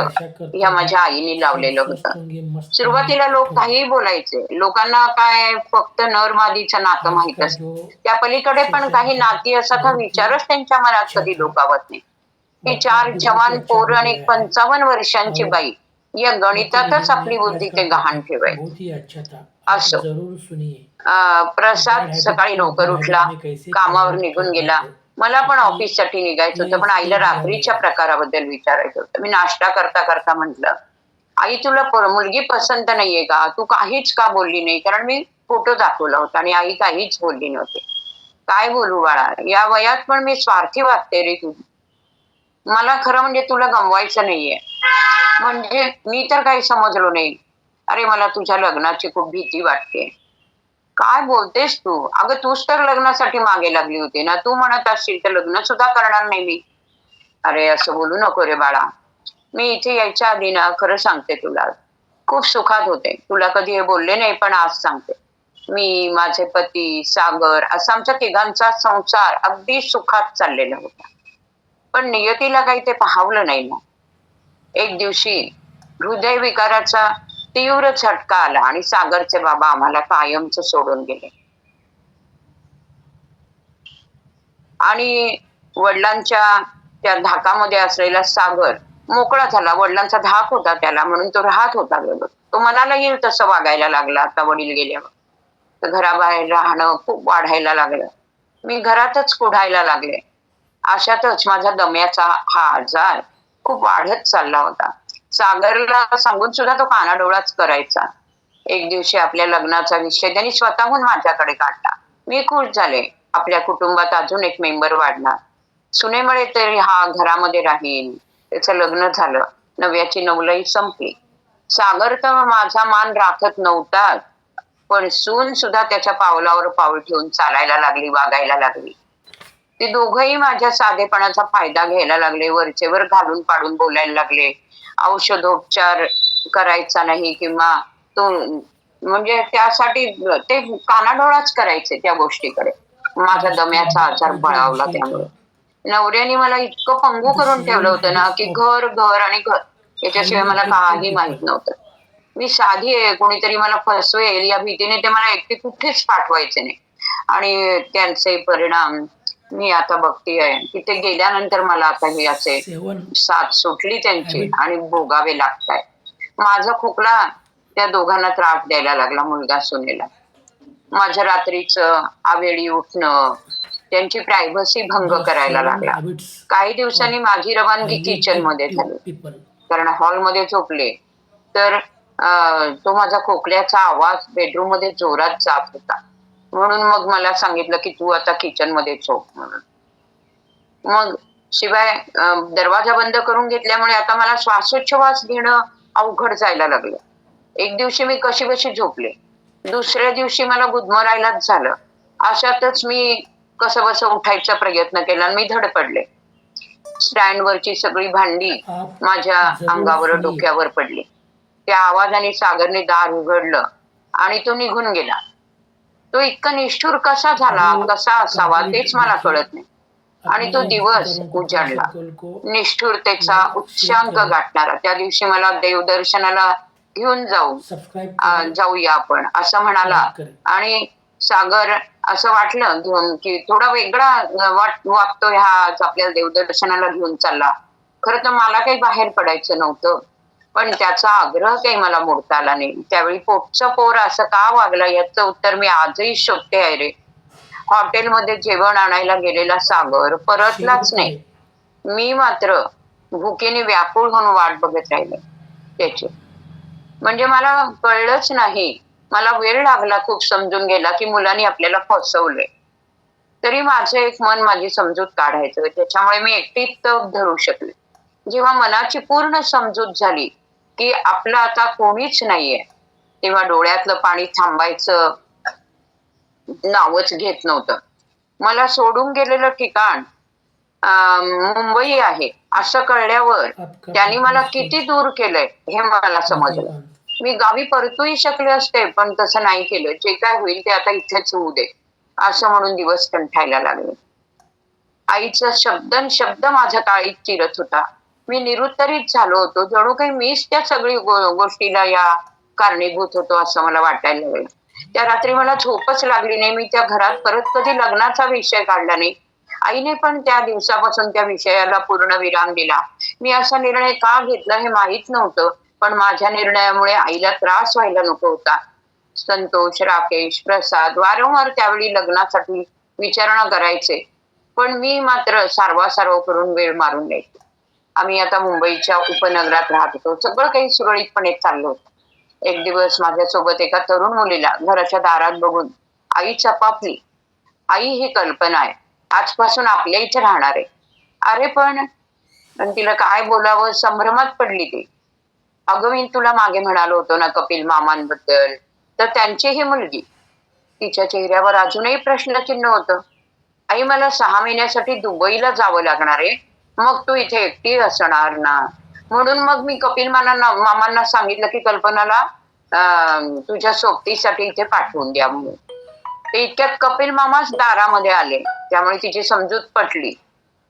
ह्या माझ्या आईने लावलेलं होतं. सुरुवातीला लोक काहीही बोलायचे. लोकांना काय फक्त नर मादीचं नातं माहित असतं. त्या पलीकडे पण काही नाती असतात हा विचारच त्यांच्या मनात कधी डोकावत नाही. ही 4 जवान पोरं आणि 55 वर्षांची बाई या गणितातच आपली बुद्धी ते गहाण ठेवायची. असो. प्रसाद सकाळी लवकर उठला, कामावर निघून गेला. मला पण ऑफिससाठी निघायचं होतं, पण आईला रात्रीच्या प्रकाराबद्दल विचारायचं होतं. मी नाश्ता करता करता म्हटलं, आई तुला मुलगी पसंत नाहीये का? तू काहीच का बोलली नाही? कारण मी फोटो दाखवला होता आणि आई काहीच बोलली नव्हती. काय बोलू बाळा, या वयात पण मी स्वार्थी वागते रे तुझी. मला खरं म्हणजे तुला गमवायचं नाहीये. म्हणजे मी तर काही समजलो नाही. अरे मला तुझ्या लग्नाची खूप भीती वाटते. काय बोलतेस तू? अगं तूच तर लग्नासाठी मागे लागली होती ना. तू म्हणत असशील तर लग्न सुद्धा करणार नाही मी. अरे असं बोलू नको रे बाळा. मी इथे यायच्या आधी ना खरं सांगते तुला, खूप सुखात होते. तुला कधी हे बोलले नाही पण आज सांगते. मी, माझे पती, सागर असा आमच्या तिघांचा संसार अगदी सुखात चाललेला होता. पण नियतीला काही ते पाहवलं नाही ना. एक दिवशी हृदयविकाराचा तीव्र झटका आला आणि सागरचे बाबा आम्हाला कायमच सोडून गेले. आणि वडिलांच्या त्या धाकामध्ये असलेला सागर मोकळा झाला. वडिलांचा धाक होता त्याला, म्हणून तो राहत होता गेलो. तो मनाला येईल तसं वागायला लागला. आता वडील गेल्यावर तर घराबाहेर राहणं खूप वाढायला लागलं. मी घरातच कुढायला लागले. अशातच माझा दम्याचा हा आजार खूप वाढत चालला होता. सागरला सांगून सुद्धा तो कानाडोळाच करायचा. एक दिवशी आपल्या लग्नाचा विषय त्यांनी स्वतःहून माझ्याकडे काढला. मी खुश झाले. आपल्या कुटुंबात अजून एक मेंबर वाढणार. सुनेमुळे तरी हा घरामध्ये राहील. त्याचं लग्न झालं. नव्याची नवलई संपली. सागर तर माझा मान राखत नव्हता, पण सून सुद्धा त्याच्या पावलावर पाऊल ठेवून चालायला लागली, वागायला लागली. ते दोघंही माझ्या साधेपणाचा फायदा घ्यायला लागले. वरचेवर घालून पाडून बोलायला लागले. औषधोपचार करायचा नाही किंवा तो म्हणजे त्यासाठी ते कानाडोळाच करायचे त्या गोष्टीकडे. माझा दम्याचा आजार बळावला. त्यामुळे नवऱ्याने मला इतकं पंगू करून ठेवलं होतं ना की घर घर आणि घर याच्याशिवाय मला काही माहित नव्हतं. मी साधी आहे, कोणीतरी मला फसवेल या भीतीने ते मला एकटे कुठेच पाठवायचे नाही. आणि त्यांचे परिणाम मी आता बघतेय. तिथे गेल्यानंतर मला आता हे असे साथ सुटली त्यांची आणि भोगावे लागताय. माझा खोकला त्या दोघांना त्रास द्यायला लागला, मुलगा सुनेला. माझ्या रात्रीचं आवेळी उठणं, त्यांची प्रायव्हसी भंग करायला लागला. काही दिवसांनी माझी रवानगी किचन मध्ये झाली. कारण हॉलमध्ये झोपले तर तो माझा खोकल्याचा आवाज बेडरूम मध्ये जोरात जात होता. म्हणून मग मला सांगितलं की तू आता किचन मध्ये झोप म्हणून. मग शिवाय दरवाजा बंद करून घेतल्यामुळे आता मला श्वासोच्छवास घेणं अवघड जायला लागलं. एक दिवशी मी कशी झोपले. दुसऱ्या दिवशी मला गुदमरायलाच झालं. अशातच मी कसं बसं उठायचा प्रयत्न केला आणि मी धडपडले. स्टँडवरची सगळी भांडी माझ्या अंगावर डोक्यावर पडली. त्या आवाजाने सागरने दार उघडलं आणि तो निघून गेला. तो इतका निष्ठुर कसा झाला, कसा असावा तेच मला कळत नाही. आणि तो दिवस उजाडला, निष्ठुरतेचा उच्चांक गाठणारा. त्या दिवशी मला देवदर्शनाला घेऊन जाऊया आपण असं म्हणाला. आणि सागर असं वाटलं घेऊन की थोडा वेगळा वागतोय हा, आज आपल्याला देवदर्शनाला घेऊन चालला. खरं तर मला काही बाहेर पडायचं नव्हतं, पण त्याचा आग्रह काही मला मोडता आला नाही. त्यावेळी पोटचं पोर असं का वागला याचं उत्तर मी आजही शोधते आहे रे. हॉटेलमध्ये जेवण आणायला गेलेला सागर परतलाच नाही. मी मात्र भुकेने व्याकुळ होऊन वाट बघत राहिले त्याची. म्हणजे मला कळलंच नाही, मला वेळ लागला खूप समजून गेला की मुलांनी आपल्याला फसवलंय. तरी माझं एक मन माझी समजूत काढायचं, त्याच्यामुळे मी एकटीच तग धरू शकले. जेव्हा मनाची पूर्ण समजूत झाली की आपलं आता कोणीच नाहीये, तेव्हा डोळ्यातलं पाणी थांबायचं नावच घेत नव्हतं. मला सोडून गेलेलं ठिकाण मुंबई आहे असं कळल्यावर त्यांनी मला किती दूर केलंय हे मला समजलं. मी गावी परतूही शकले असते, पण तसं नाही केलं. जे काय होईल ते आता इथेच होऊ दे असं म्हणून दिवस कंठायला लागले. आईचा शब्द माझ्या काळीत चिरत होता. मी निरुत्तरित झालो होतो, जणू काही मीच त्या सगळी गोष्टीला या कारणीभूत होतो असं मला वाटायला लागलं. त्या रात्री मला झोपच लागली नाही. मी त्या घरात परत कधी लग्नाचा विषय काढला नाही. आईने पण त्या दिवसापासून त्या विषयाला पूर्ण विराम दिला. मी असा निर्णय का घेतला हे माहीत नव्हतं, पण माझ्या निर्णयामुळे आईला त्रास व्हायला नको होता. संतोष, राकेश, प्रसाद वारंवार त्यावेळी लग्नासाठी विचारणा करायचे, पण मी मात्र सारवासारव करून वेळ मारून द्यायचे. आम्ही आता मुंबईच्या उपनगरात राहत होतो. सगळं काही सुरळीतपणे चाललं होतं. एक दिवस माझ्यासोबत एका तरुण मुलीला घराच्या दारात बघून आई चपापली. आई, ही कल्पना आहे, आजपासून आपल्या इथे राहणार आहे. अरे पण तिला काय बोलावं संभ्रमात पडली ती. अगं, मी तुला मागे म्हणालो होतो ना कपिल मामांबद्दल, तर त्यांची ही मुलगी. तिच्या चेहऱ्यावर अजूनही प्रश्नचिन्ह होतं. आई, मला 6 महिन्यासाठी दुबईला जावं लागणार आहे, मग तू इथे एकटी असणार ना. म्हणून मग मी कपिल मामांना सांगितलं की कल्पनाला तुझ्या सोबतीसाठी इथे पाठवून द्या म्हणून. ते इतक्यात कपिल मामाच दारामध्ये आले, त्यामुळे तिची समजूत पटली.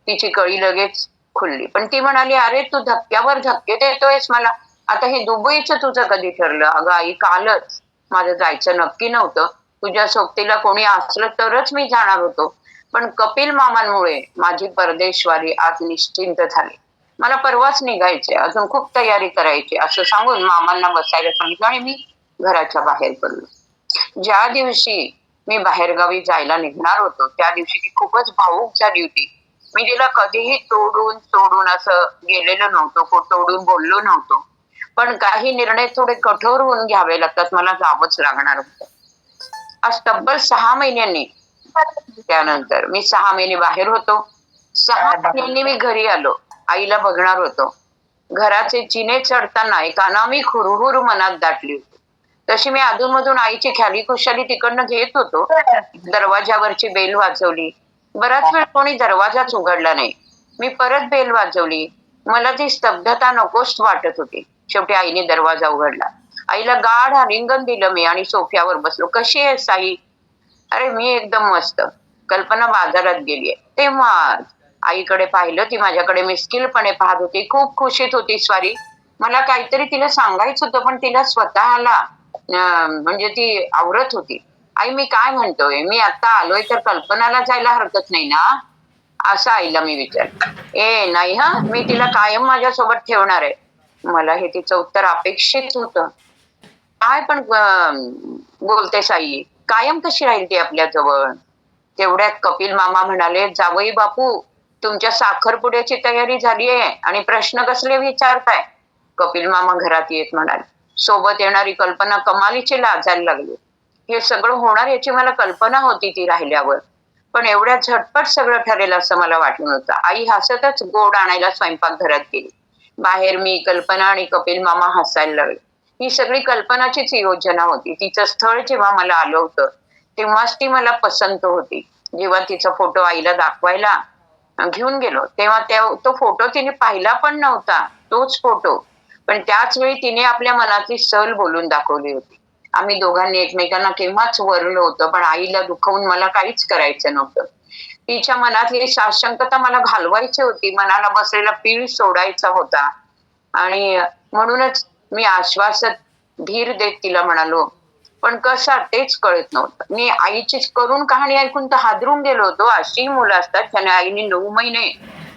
तिची कळी लगेच खुलली. पण ती म्हणाली, अरे तू धक्क्यावर धक्के देतोयस मला. आता हे दुबईचं तुझं कधी ठरलं? अगं आई, कालच. माझं जायचं नक्की नव्हतं. तुझ्या सोबतीला कोणी असलं तरच मी जाणार होतो, पण कपिल मामांमुळे माझी परदेशवारी आज निश्चिंत झाली. मला परवाच निघायचे, अजून खूप तयारी करायची असं सांगून मामांना बसायला सांगितलं आणि मी घराच्या बाहेर पडलो. ज्या दिवशी मी बाहेरगावी जायला निघणार होतो त्या दिवशी ती खूपच भावूक झाली होती. मी तिला कधीही तोडून सोडून असं गेलेलो नव्हतो, तोडून बोललो नव्हतो, पण काही निर्णय थोडे कठोर होऊन घ्यावे लागतात, मला जावंच लागणार होतं. आज तब्बल 6 महिन्यांनी त्यानंतर मी 6 महिने बाहेर होतो. 6 महिन्यांनी मी घरी आलो. आईला बघणार होतो. घराचे जिने चढताना एक अनामी हुरहुर मनात दाटली होती. तशी मी अधूनमधून आईची ख्याली खुशाली तिकडनं घेत होतो. दरवाजावरची बेल वाजवली. बराच वेळ कोणी दरवाजाच उघडला नाही. मी परत बेल वाजवली. मला ती स्तब्धता नकोस वाटत होती. शेवटी आईने दरवाजा उघडला. आईला गाढ आलिंगन दिलं मी आणि सोफ्यावर बसलो. कशी आहेस आई? अरे, मी एकदम मस्त. कल्पना बाजारात गेलीये. तेव्हा आईकडे पाहिलं. ती माझ्याकडे मिस्किलपणे पाहत होती. खूप खुशीत होती स्वारी. मला काहीतरी तिला सांगायचं होतं, पण तिला स्वतःला म्हणजे ती आवरत होती. आई, मी काय म्हणतोय, मी आता आलोय तर कल्पनाला जायला हरकत नाही ना, असं आईला मी विचारलं. नाही हा, मी तिला कायम माझ्यासोबत ठेवणार आहे. मला हे तिचं उत्तर अपेक्षित होतं. काय पण बोलतेस आई, कायम कशी राहील ती आपल्या जवळ? तेवढ्यात कपिल मामा म्हणाले, जावई बापू, तुमच्या साखरपुड्याची तयारी झालीये आणि प्रश्न कसले विचारताय? कपिल मामा घरात येत म्हणाले. सोबत येणारी कल्पना कमालीची लाजायला लागली. हे सगळं होणार याची मला कल्पना होती ती राहिल्यावर, पण एवढ्या झटपट सगळं ठरेल असं मला वाटलं नव्हतं. आई हसतच गोड आणायला स्वयंपाकघरात गेली. बाहेर मी, कल्पना आणि कपिल मामा हसायला लागले. ही सगळी कल्पनाचीच योजना होती. तिचं स्थळ जेव्हा मला आलं होतं तेव्हाच ती मला पसंत होती. जेव्हा तिचा फोटो आईला दाखवायला घेऊन गेलो तेव्हा तो फोटो तिने पाहिला पण नव्हता, तोच फोटो. पण त्याच वेळी तिने आपल्या मनातली सल बोलून दाखवली होती. आम्ही दोघांनी एकमेकांना केव्हाच वरलो होतं, पण आईला दुखवून मला काहीच करायचं नव्हतं. तिच्या मनातली साशंकता मला घालवायची होती, मनाला बसलेला पीळ सोडायचा होता. आणि म्हणूनच मी आश्वासक धीर देत तिला म्हणालो, पण कसा तेच कळत नव्हतं. मी आईची करून कहाणी ऐकून तर हादरून गेलो होतो. अशी मुलं असतात त्याने आईने 9 महिने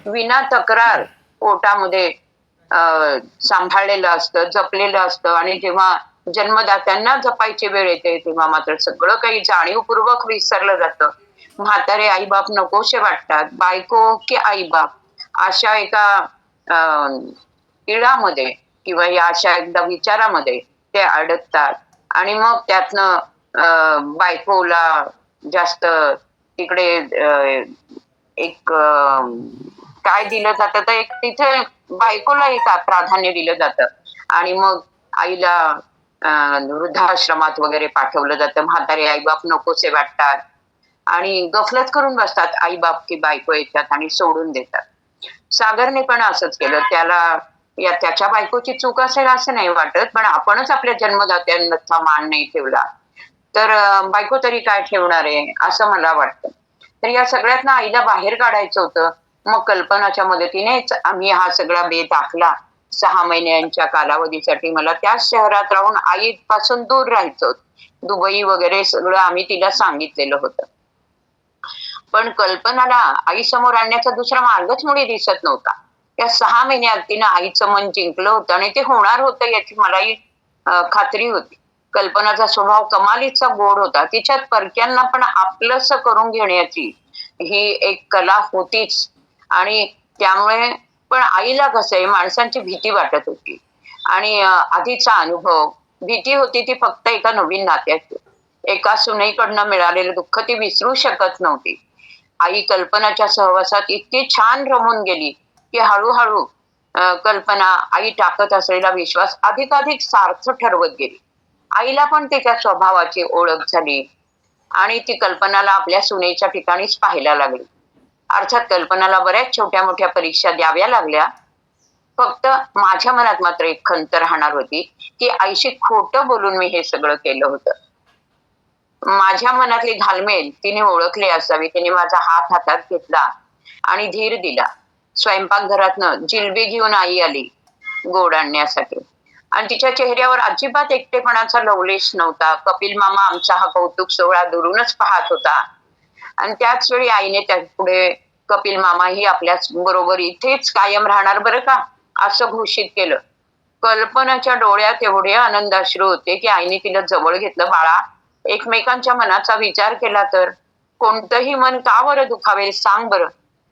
विना तक्रार पोटामध्ये सांभाळलेलं असतं, जपलेलं असतं. आणि जेव्हा जन्मदात्यांना जपायची वेळ येते तेव्हा मात्र सगळं काही जाणीवपूर्वक विसरलं जातं. म्हातारे आईबाप नकोशे वाटतात. बायको की आईबाप अशा एका इळामध्ये किंवा या अशा एकदा विचारामध्ये ते अडकतात. आणि मग त्यातनं बायकोला जास्त तिकडे एक काय दिलं जातं, तर एक तिथे बायकोला एक प्राधान्य दिलं जातं. आणि मग आईला वृद्धाश्रमात वगैरे पाठवलं जातं. म्हातारे आईबाप नकोसे वाटतात आणि गफलत करून बसतात आईबाप की बायको येतात आणि सोडून देतात. सागरने पण असंच केलं. त्याच्या बायकोची चूक असेल असं नाही वाटत, पण आपणच आपल्या जन्मदात्यांचा मान नाही ठेवला तर बायको तरी काय ठेवणार आहे असं मला वाटतं. तर या सगळ्यातनं आईला बाहेर काढायचं होतं. मग कल्पनाच्या मदतीनेच आम्ही हा सगळा बेत आखला. 6 महिन्यांच्या कालावधीसाठी मला त्याच शहरात राहून आईपासून दूर राहायचं होतं. दुबई वगैरे सगळं आम्ही तिला सांगितलेलं होतं. पण कल्पनाला आई समोर आणण्याचा दुसरा मार्गच मुळी दिसत नव्हता. त्या 6 महिन्यात तिनं आईचं मन जिंकलं होतं आणि ते होणार होतं याची मलाही खात्री होती. कल्पनाचा स्वभाव कमालीचा गोड होता. तिच्यात परक्यांना पण आपलंसं करून घेण्याची ही एक कला होतीच. आणि त्यामुळे पण आईला कसं आहे, माणसांची भीती वाटत होती. आणि आधीचा अनुभव, भीती होती ती फक्त एका नवीन नात्याची. एका सुनेकडनं मिळालेलं दुःख ती विसरू शकत नव्हती. आई कल्पनाच्या सहवासात इतकी छान रमून गेली की हळूहळू कल्पना आई टाकत असलेला विश्वास अधिकाधिक सार्थ ठरवत गेली. आईला पण तिच्या स्वभावाची ओळख झाली आणि ती कल्पनाला आपल्या सुनेच्या ठिकाणीच पाहायला लागली. अर्थात कल्पनाला बऱ्याच छोट्या मोठ्या परीक्षा द्याव्या लागल्या. फक्त माझ्या मनात मात्र एक खंत राहणार होती की आईशी खोटं बोलून मी हे सगळं केलं होतं. माझ्या मनातली घालमेल तिने ओळखली असावी. तिने माझा हात हातात घेतला आणि धीर दिला. स्वयंपाकघरातनं जिलबी घेऊन आई आली गोड आणण्यासाठी. आणि तिच्या चेहऱ्यावर अजिबात एकटेपणाचा लवलेश नव्हता. कपिल मामा आमचा हा कौतुक सोहळा दुरूनच पाहत होता. आणि त्याच वेळी आईने त्या पुढे कपिल मामाही आपल्या बरोबर इथेच कायम राहणार बरं का असं घोषित केलं. कल्पनाच्या डोळ्यात एवढे आनंदाश्रू होते की आईने तिला जवळ घेतलं. बाळा, एकमेकांच्या मनाचा विचार केला तर कोणतंही मन का बरं दुखावेल सांग बरं.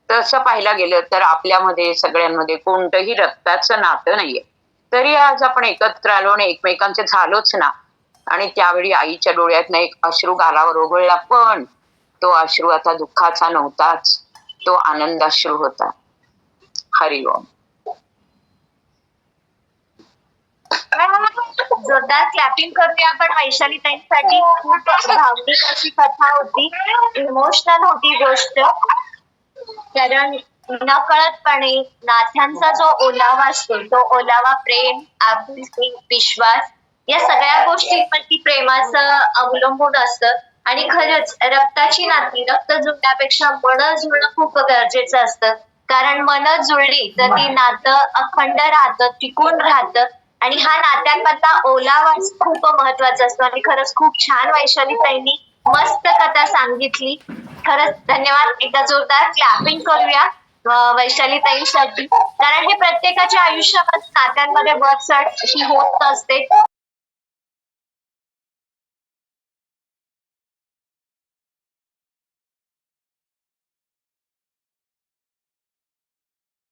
तसं पाहायला गेलं तर आपल्यामध्ये सगळ्यांमध्ये कोणतंही रक्ताचं नातं नाहीये, तरी आज आपण एकत्र आलो आणि एकमेकांचे झालोच ना. आणि त्यावेळी आईच्या डोळ्यातनं एक अश्रू गालावर ओघळला, पण तो अश्रू आता दुःखाचा नव्हताच, तो आनंदाश्रू होता. हरिओम. जोरदार क्लॅपिंग करूया आपण वैशाली ताईंसाठी. खूप भावनिक अशी कथा होती, इमोशनल होती गोष्ट. कारण नकळतपणे नात्यांचा जो ओलावा असतो, तो ओलावा प्रेम, आपुलकी, विश्वास या सगळ्या गोष्टींवरती प्रेमाचं अवलंबून असतं. आणि खरंच रक्ताची नाती, रक्त जुळण्यापेक्षा मन जुळणं खूप गरजेचं असतं. कारण मन जुळली तर ती नातं अखंड राहतं, टिकून राहतं. आणि हा नात्यांमधला ओलावा खूप महत्वाचा असतो. आणि खरंच खूप छान वैशाली ताईंनी मस्त कथा सांगितली. खरंच धन्यवाद. एकदा जोरदार क्लॅपिंग करूया वैशाली ताईंसाठी. कारण हे प्रत्येकाच्या आयुष्यामध्ये नात्यांमध्ये बरचढ ही होत असते.